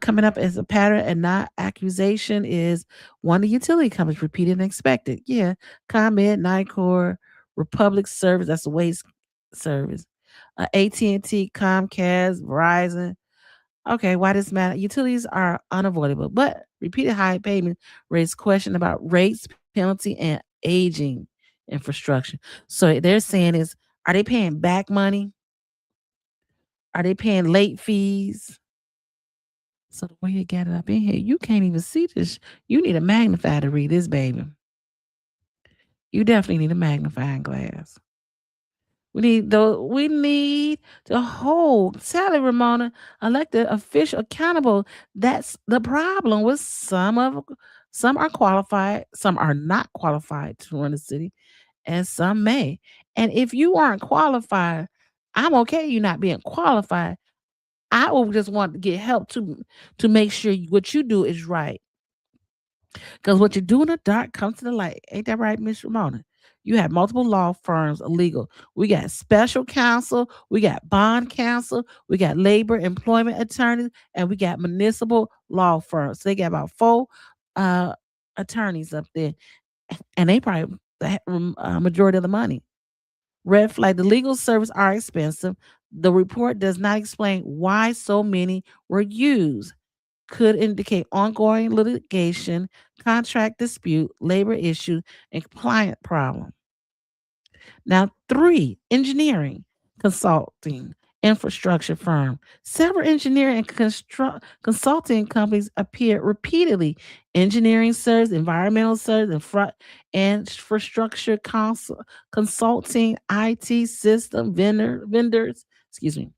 [SPEAKER 4] coming up as a pattern and not accusation is one of the utility companies repeated and expected. Yeah, ComEd, Nicor, Republic Service, that's the waste service. AT&T, Comcast, Verizon. Okay, why does matter? Utilities are unavoidable, but repeated high payment raise question about rates, penalty, and aging infrastructure. So they're saying is, are they paying back money? Are they paying late fees? So the way you got it up in here, you can't even see this. You need a magnifier to read this, baby. You definitely need a magnifying glass. We need to hold Sally Ramona elected official accountable. That's the problem with some are qualified, some are not qualified to run the city, and some may. And if you aren't qualified, I'm okay you not being qualified. I will just want to get help to make sure what you do is right. Because what you do in the dark comes to the light. Ain't that right, Miss Ramona? You have multiple law firms illegal. We got special counsel, we got bond counsel, we got labor employment attorneys, and we got municipal law firms. So they got about four uh, attorneys up there, and they probably majority of the money. Red flag: the legal service are expensive. The report does not explain why so many were used. Could indicate ongoing litigation, contract dispute, labor issue, and client problem. Now, three, engineering, consulting, infrastructure firm. Several engineering and consulting companies appear repeatedly. Engineering service, environmental service, infrastructure consulting, IT system vendors. Excuse me.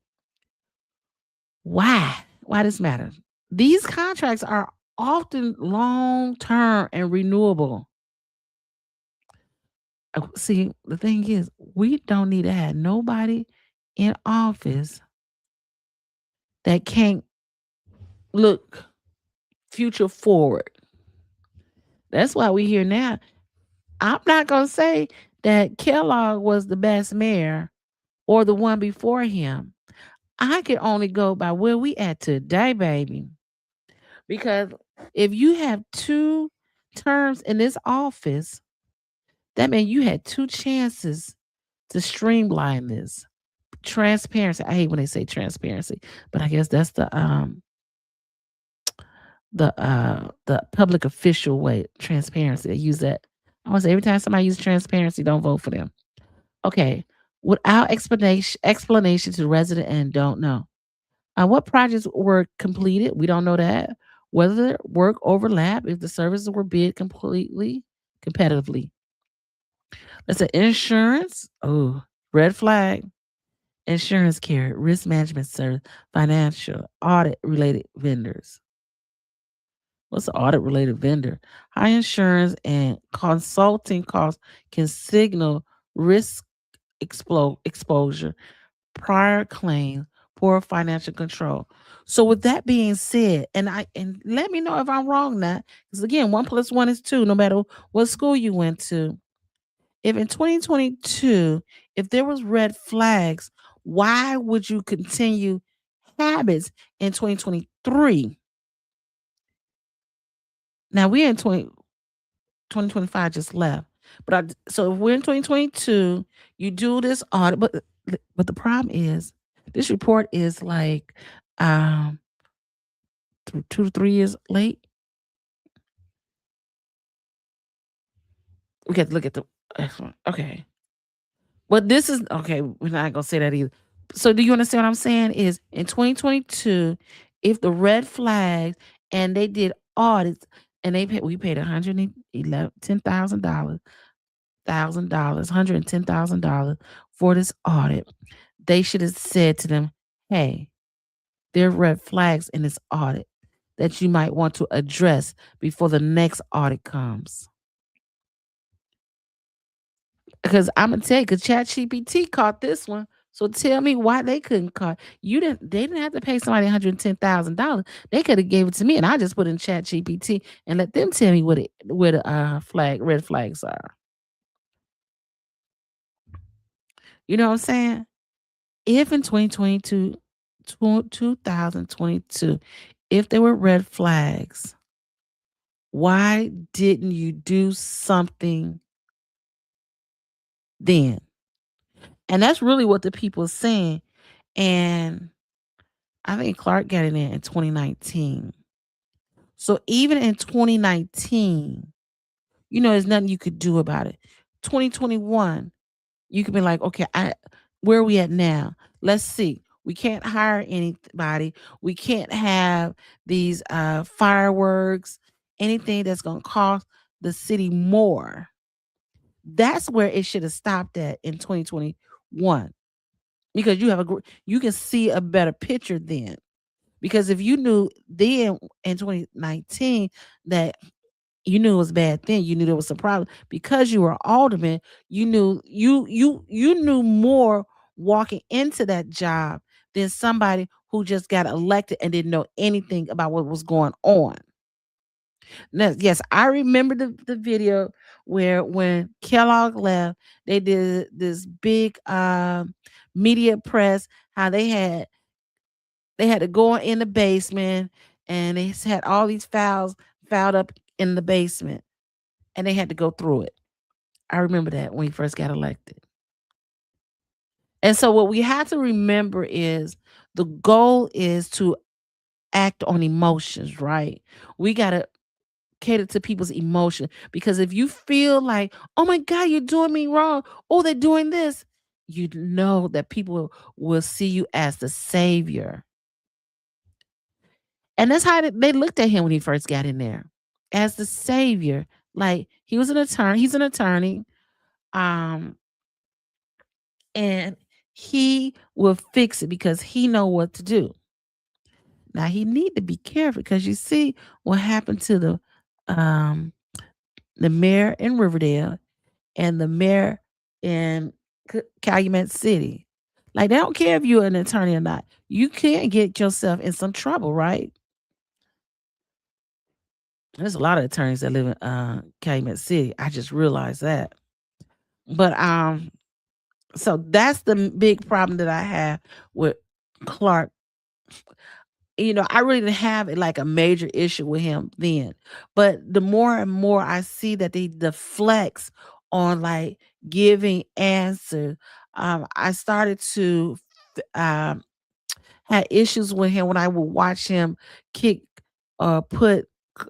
[SPEAKER 4] Why? Why does matter? These contracts are often long term and renewable. See, the thing is, we don't need to have nobody in office that can't look future forward. That's why we here now. I'm not gonna say that Kellogg was the best mayor or the one before him. I can only go by where we at today, baby. Because if you have two terms in this office, that means you had two chances to streamline this. Transparency. I hate when they say transparency, but I guess that's the public official way. Transparency. I use that. I want to say every time somebody uses transparency, don't vote for them. Okay. Without explanation to the resident and don't know. What projects were completed? We don't know that. Whether work overlap, if the services were bid completely competitively. Let's say insurance. Oh, red flag. Insurance carrier, risk management service, financial, audit related vendors. What's an audit related vendor? High insurance and consulting costs can signal risk exposure, prior claims, poor financial control. So with that being said, and let me know if I'm wrong now, because again, 1 + 1 is 2, no matter what school you went to. If in 2022, if there was red flags, why would you continue habits in 2023? Now we're in 2025 just left. So if we're in 2022, you do this audit, but the problem is this report is like 2 to 3 years late. We got to look at Okay. But this is okay. We're not gonna say that either. So do you understand what I'm saying? Is in 2022, if the red flags and they did audits and we paid $110,000, $110,000 for this audit, they should have said to them, "Hey, there are red flags in this audit that you might want to address before the next audit comes." Because I'm gonna tell you, because ChatGPT caught this one. So tell me why they couldn't caught you didn't they didn't have to pay somebody $110,000. They could have gave it to me and I just put in ChatGPT and let them tell me where the red flags are. You know what I'm saying? If in 2022, if there were red flags, why didn't you do something then? And that's really what the people are saying. And I think Clark got in there in 2019. So even in 2019, there's nothing you could do about it. 2021, you could be like, okay, where are we at now? Let's see. We can't hire anybody. We can't have these fireworks, anything that's going to cost the city more. That's where it should have stopped at in 2021 because you can see a better picture then. Because if you knew then in 2019 that you knew it was bad then, you knew there was a problem because you were alderman, you knew more walking into that job than somebody who just got elected and didn't know anything about what was going on. Now, yes, I remember the video where when Kellogg left, they did this big media press, how they had to go in the basement and they had all these files filed up in the basement and they had to go through it. I remember that when he first got elected. And so what we have to remember is the goal is to act on emotions, right? We got to cater to people's emotion because if you feel like, "Oh my god, you're doing me wrong. Oh, they're doing this." You know that people will see you as the savior. And that's how they looked at him when he first got in there, as the savior. Like he's an attorney, um, and he will fix it because he know what to do. Now he need to be careful because you see what happened to um the mayor in Riverdale and the mayor in Calumet City. Like they don't care if you're an attorney or not. You can get yourself in some trouble, right? There's a lot of attorneys that live in Calumet City. I just realized that. But so that's the big problem that I have with Clark. I really didn't have like a major issue with him then. But the more and more I see that they deflects on like giving answers, I started to um had issues with him when I would watch him kick put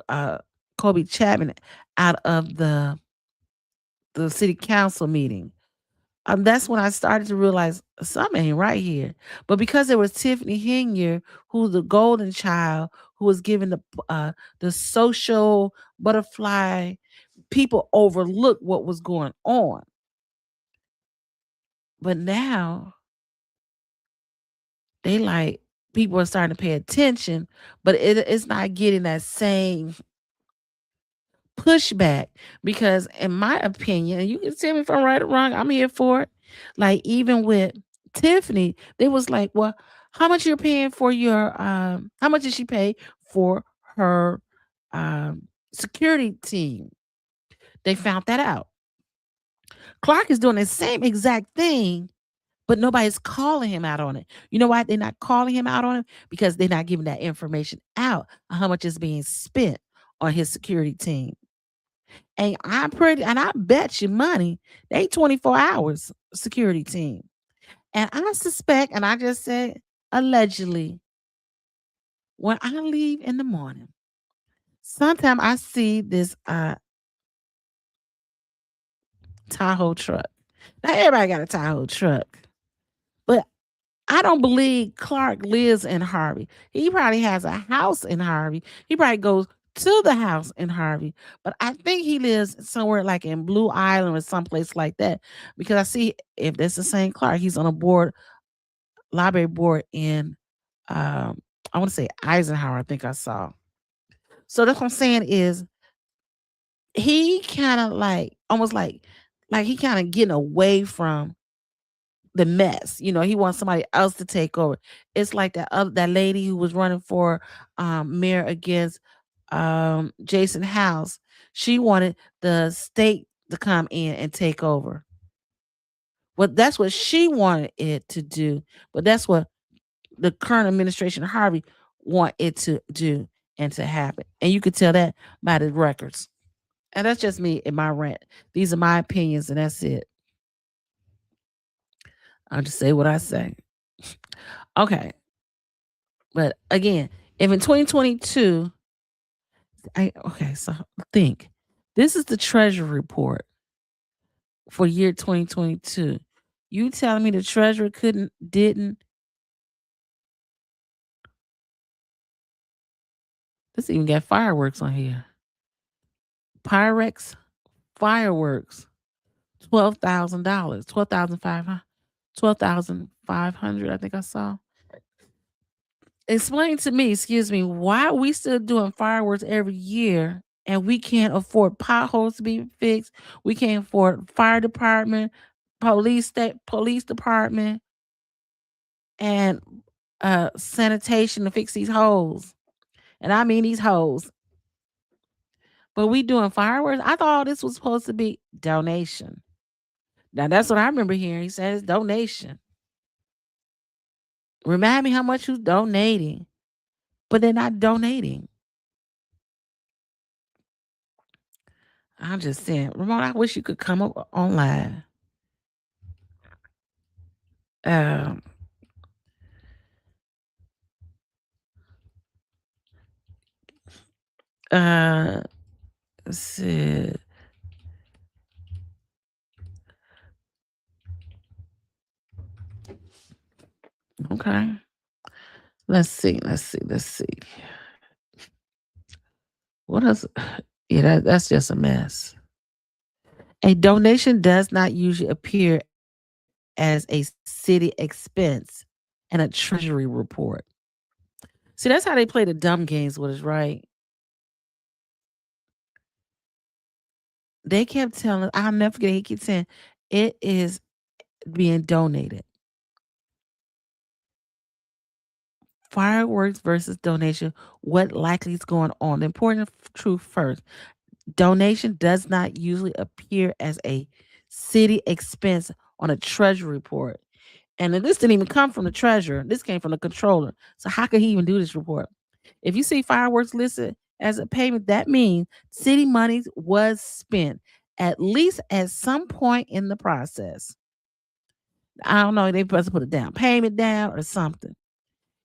[SPEAKER 4] uh Kobe Chapman out of the city council meeting. That's when I started to realize something ain't right here. But because there was Tiffany Hinier, who's the golden child, who was given the social butterfly, people overlooked what was going on. But now they like people are starting to pay attention, but it's not getting that same pushback because in my opinion, and you can tell me if I'm right or wrong, I'm here for it. Like even with Tiffany, they was like, well, how much you're paying for your how much did she pay for her security team? They found that out. Clark is doing the same exact thing, but nobody's calling him out on it. You know why they're not calling him out on it? Because they're not giving that information out on how much is being spent on his security team. And I bet you money they 24 hours security team. And I suspect, and I just said allegedly, when I leave in the morning, sometime I see this Tahoe truck. Now everybody got a Tahoe truck, but I don't believe Clark lives in Harvey. He probably has a house in Harvey. He probably goes to the house in Harvey, but I think he lives somewhere like in Blue Island or someplace like that. Because I see if that's the same Clark, he's on a board, library board in, I want to say Eisenhower. I think I saw. So that's what I'm saying is he kind of like almost like he kind of getting away from the mess. He wants somebody else to take over. It's like that lady who was running for mayor against Jason House. She wanted the state to come in and take over. Well, that's what she wanted it to do, but that's what the current administration Harvey want it to do and to happen. And you could tell that by the records. And that's just me in my rant. These are my opinions, and that's it. I'll just say what I say. Okay. But again, if in 2022, so think this is the treasury report for year 2022. You telling me the treasurer didn't? This even got fireworks on here. Pyrex fireworks, $12,000, 12,500. I think I saw. Explain to me, excuse me, why are we still doing fireworks every year and we can't afford potholes to be fixed? We can't afford fire department, police department, and sanitation to fix these holes. And I mean these holes. But we doing fireworks. I thought this was supposed to be donation. Now that's what I remember hearing. He says donation. Remind me how much you donating, but they're not donating. I'm just saying, Ramon, I wish you could come up online. Um, uh, let's see. Okay. Let's see. What else? Yeah, that's just a mess. A donation does not usually appear as a city expense in a treasury report. See, that's how they play the dumb games with us, right? They kept telling, I'll never forget, he kept saying, it is being donated. Fireworks versus donation. What likely is going on? The important truth first. Donation does not usually appear as a city expense on a treasury report. And then this didn't even come from the treasurer. This came from the controller. So how could he even do this report? If you see fireworks listed as a payment, that means city money was spent at least at some point in the process. I don't know. They supposed to put a down payment down or something.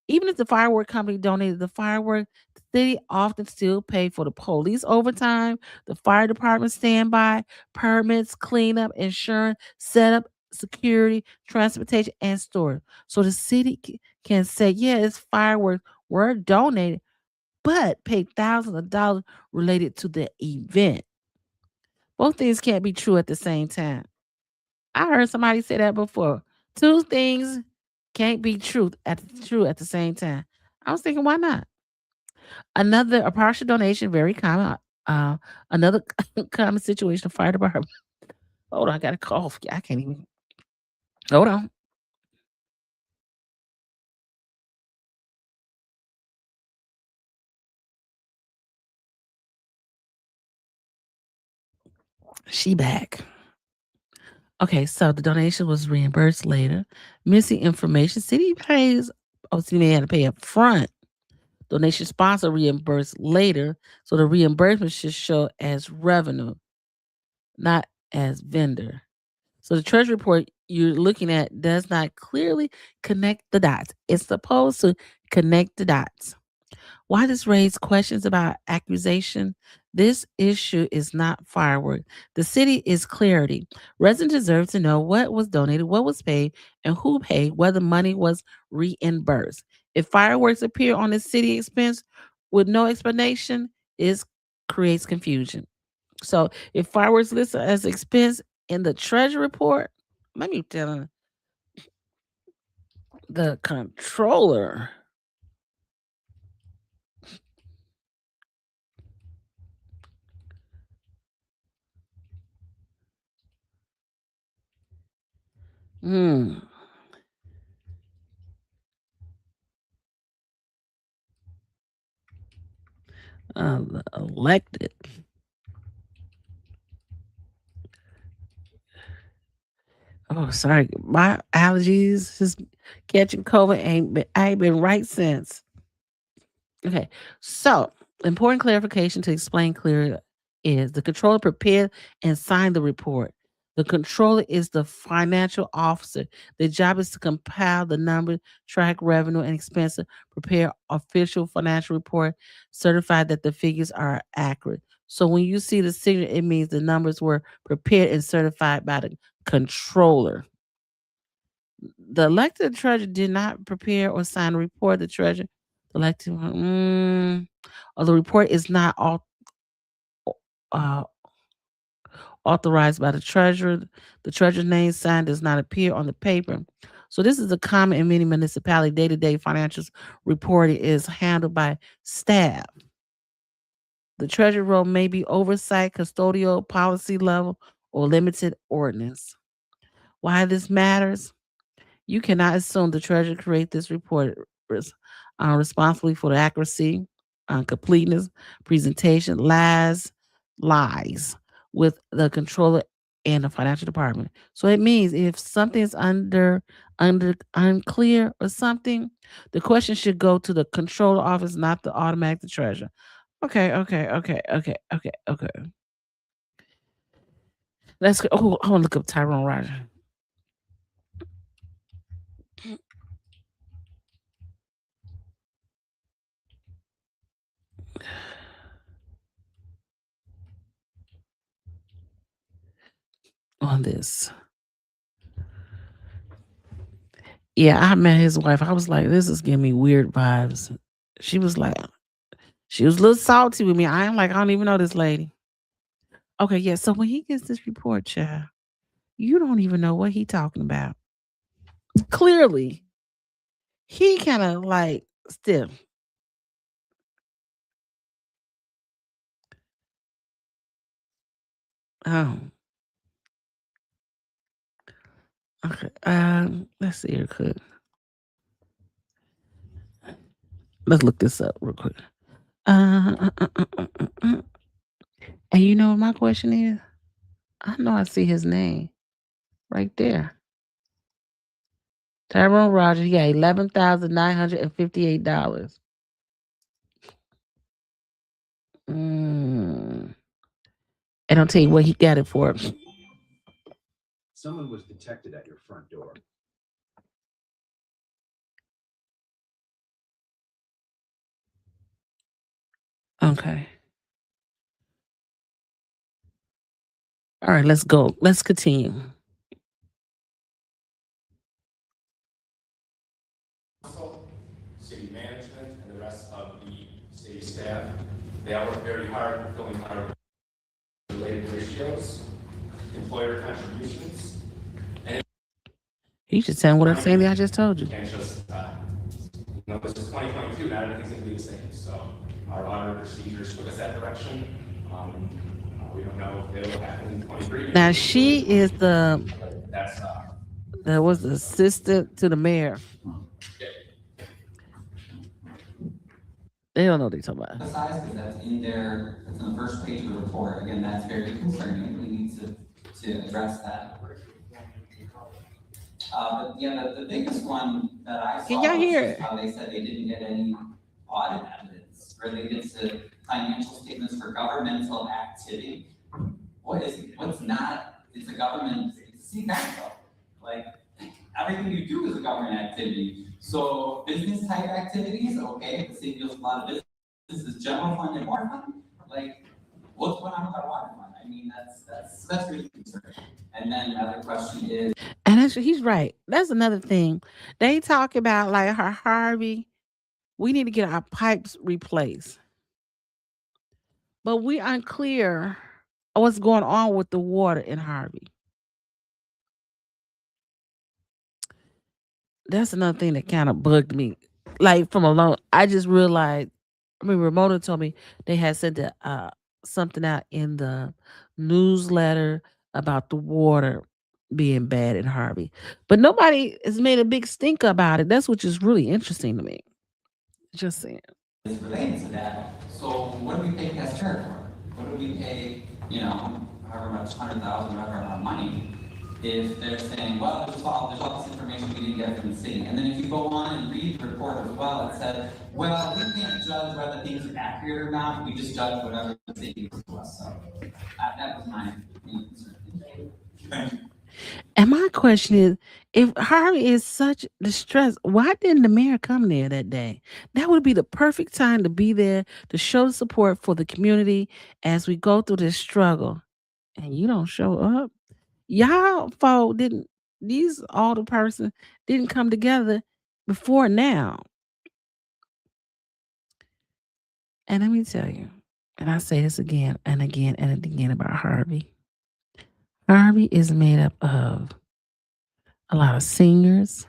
[SPEAKER 4] Even if the firework company donated the firework, the city often still pay for the police overtime, the fire department standby, permits, cleanup, insurance, setup, security, transportation, and storage. So the city can say, yeah, it's fireworks were donated, but pay thousands of dollars related to the event. Both things can't be true at the same time. I heard somebody say that before. Two things can't be true at the same time. I was thinking, why not? A partial donation, very common. Another common situation, fire department. Hold on, I got a cough. I can't even. Hold on. She back. Okay, so the donation was reimbursed later. Missing information. City pays. Oh, city had to pay up front. Donation sponsor reimbursed later. So the reimbursement should show as revenue, not as vendor. So the treasury report you're looking at does not clearly connect the dots. It's supposed to connect the dots. Why this raised questions about accusation? This issue is not firework. The city is clarity. Residents deserve to know what was donated, what was paid, and who paid, whether money was reimbursed. If fireworks appear on the city expense with no explanation, it creates confusion. So if fireworks listed as expense in the treasury report, let me tell you, the controller. Hmm. Elected. Oh, sorry. My allergies is catching COVID. I ain't been right since. Okay. So, important clarification to explain clearly is the controller prepared and signed the report. The controller is the financial officer. The job is to compile the numbers, track revenue and expenses, prepare official financial report, certify that the figures are accurate. So when you see the signature, it means the numbers were prepared and certified by the controller. The elected treasurer did not prepare or sign a report. The treasurer, the elected, or the report is not all, uh, authorized by the treasurer. The treasurer's name signed does not appear on the paper. So this is a common in many municipalities. Day-to-day financial reporting is handled by staff. The treasurer role may be oversight, custodial, policy level, or limited ordinance. Why this matters? You cannot assume the treasurer create this report responsibly for the accuracy, completeness, presentation, lies with the controller and the financial department. So it means if something's under unclear or something, the question should go to the controller office, not the automatic the treasurer. Okay. Let's go. Oh, I want to look up Tyrone Roger on this. Yeah, I met his wife. I was like, this is giving me weird vibes. She was like, she was a little salty with me. I am like, I don't even know this lady. Okay, yeah. So when he gets this report, child, you don't even know what he talking about. Clearly, he kind of like stiff. Oh, okay. Let's see here, quick. Let's look this up real quick. And you know what my question is? I know I see his name right there. Tyrone Rogers. He got $11,958. Mm. And I'll tell you what he got it for.
[SPEAKER 3] Someone was detected at your front door.
[SPEAKER 4] Okay. All right, let's go. Let's continue.
[SPEAKER 5] City management, and the rest of the city staff. They all work very hard, fulfilling our related ratios, employer contributions.
[SPEAKER 4] You should tell him what I'm saying. I just told you.
[SPEAKER 5] Can't just, this is 2022, not everything's going to be the same. So our audit procedures took us that direction. We don't know if it'll happen in 23.
[SPEAKER 4] Now she is
[SPEAKER 5] That's
[SPEAKER 4] that was the assistant to the mayor. They don't know what they're talking about.
[SPEAKER 6] Size, because that's in there, it's on the first page of the report. Again, that's very concerning. We need to address that. But yeah, the biggest one that I saw
[SPEAKER 4] Can y'all hear
[SPEAKER 6] was
[SPEAKER 4] it?
[SPEAKER 6] how they said they didn't get any audit evidence related to financial statements for governmental activity. What's not, it's a government, see that though. Like, everything you do is a government activity. So business type activities, okay, the city does a lot of business. Is this general fund and water fund? Like, what's going on with our water fund? I mean, that's really concerning. And then another question is,
[SPEAKER 4] And he's right. That's another thing. They talk about like Harvey. We need to get our pipes replaced, but we unclear what's going on with the water in Harvey. That's another thing that kind of bugged me. Like from a long, I just realized. I mean, Ramona told me they had sent something out in the newsletter about the water being bad in Harvey, but nobody has made a big stink about it. That's which is really interesting to me. Just saying.
[SPEAKER 6] is related to that. So what do we pay Cass for? What do we pay, however much, 100,000, whatever amount of money, if they're saying, well, there's all this information we didn't get from the city. And then if you go on and read the report as well, it said, well, we can't judge whether things are accurate or not, we just judge whatever the city gives to us. So that was my concern. Thank you.
[SPEAKER 4] And my question is, if Harvey is such distress, why didn't the mayor come there that day? That would be the perfect time to be there to show the support for the community as we go through this struggle. And you don't show up. Y'all folk didn't, these all the person didn't come together before now. And let me tell you, and I say this again and again and again about Harvey. Harvey is made up of a lot of singers.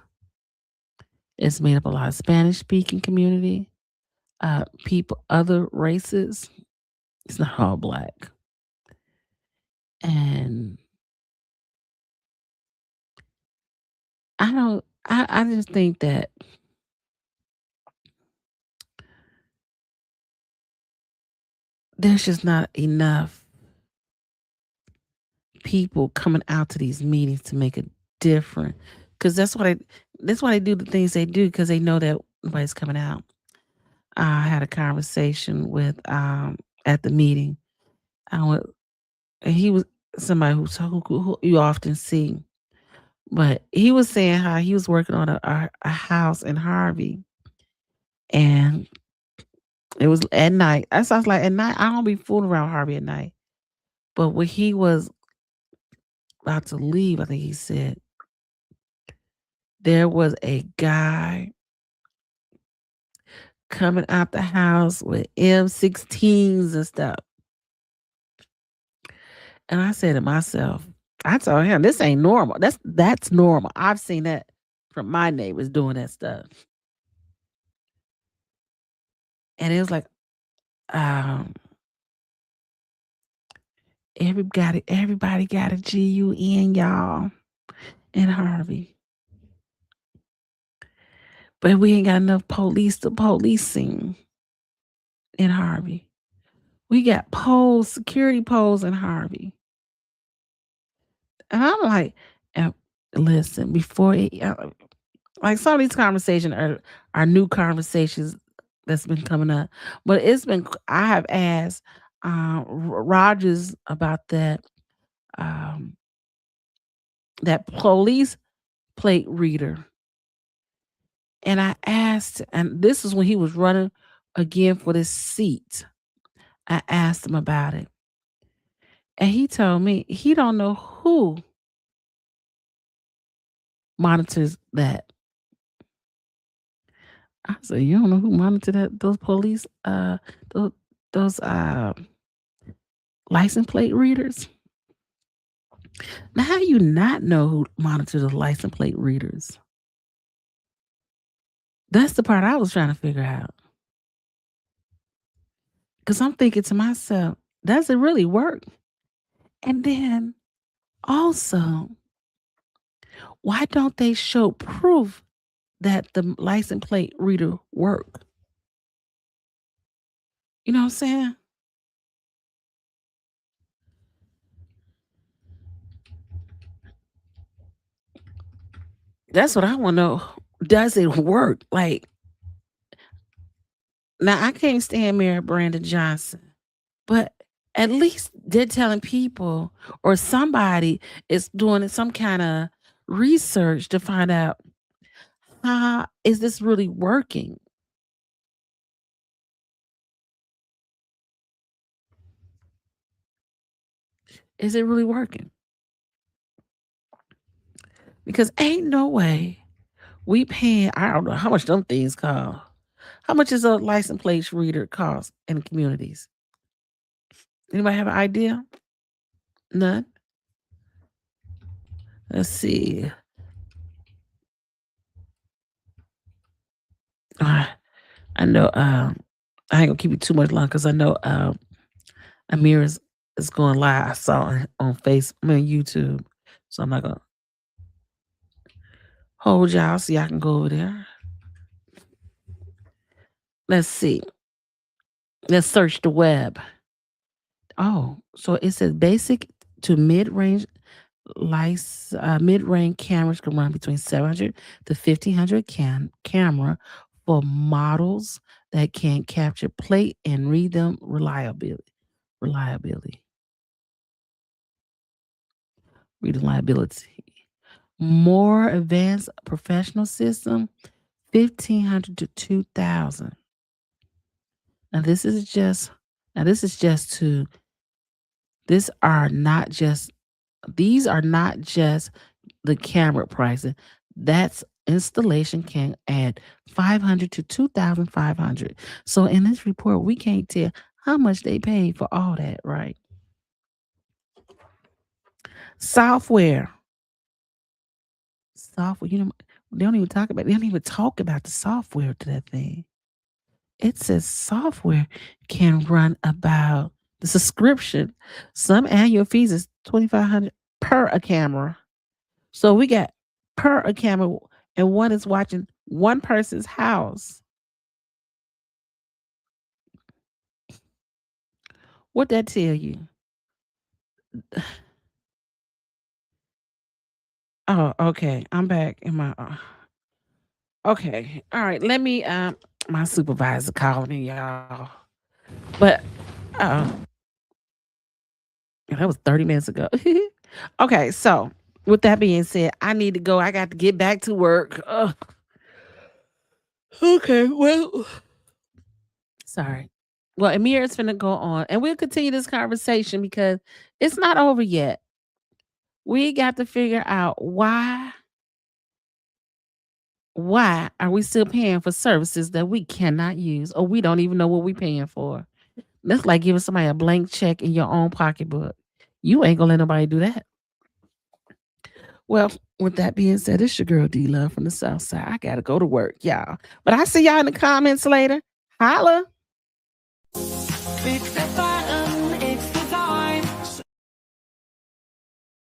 [SPEAKER 4] It's made up of a lot of Spanish speaking community, people, other races. It's not all black. And I just think that there's just not enough people coming out to these meetings to make a difference. Because that's why they do the things they do, because they know that nobody's coming out. I had a conversation with at the meeting. He was somebody who you often see, but he was saying how he was working on a house in Harvey, and it was at night. That sounds like at night. I don't be fooling around Harvey at night. But when he was about to leave, I think he said there was a guy coming out the house with M16s and stuff. And I said to myself, I told him, this ain't normal. That's normal. I've seen that from my neighbors doing that stuff. And it was like, everybody got a GUN, y'all, in Harvey. But we ain't got enough police to policing in Harvey. We got security poles in Harvey. And I'm like, listen, before like some of these conversations are new conversations that's been coming up. But I have asked Rogers about that that police plate reader. And I asked, and this is when he was running again for this seat. I asked him about it. And he told me he don't know who monitors that. I said, you don't know who monitored those police, those license plate readers? Now, how do you not know who monitors the license plate readers? That's the part I was trying to figure out. Because I'm thinking to myself, does it really work? And then also, why don't they show proof that the license plate reader work? You know what I'm saying? That's what I want to know. Does it work? Like, now I can't stand Mayor Brandon Johnson, but at least they're telling people, or somebody is doing some kind of research to find out, how is this really working? Is it really working? Because ain't no way we paying, I don't know how much them things cost. How much is a license plate reader cost in the communities? Anybody have an idea? None? Let's see. I know I ain't gonna keep you too much long because I know Amir is going live. I saw it on YouTube. So I'm not gonna hold y'all so y'all can go over there. Let's see. Let's search the web. Oh, so it says basic to mid-range mid-range cameras can run between 700 to 1500 camera for models that can capture plate and read them reliability. More advanced professional system, 1500 to 2000. Now this is just these are not just the camera pricing. That's installation can add 500 to 2,500. So in this report, we can't tell how much they paid for all that, right? Software, they don't even talk about the software to that thing. It says software can run about the subscription. Some annual fees is $2,500 per a camera. So we got per a camera, and one is watching one person's house. What that tell you? Oh, okay. I'm back in my. Okay. All right. Let me. My supervisor calling me, y'all. But that was 30 minutes ago. Okay. So with that being said, I need to go. I got to get back to work. Okay. Well, sorry. Well, Amir is finna go on, and we'll continue this conversation because it's not over yet. We got to figure out why are we still paying for services that we cannot use or we don't even know what we're paying for? That's like giving somebody a blank check in your own pocketbook. You ain't gonna let nobody do that. Well, with that being said, it's your girl D Love from the South Side. I gotta go to work, y'all. But I see y'all in the comments later. Holla.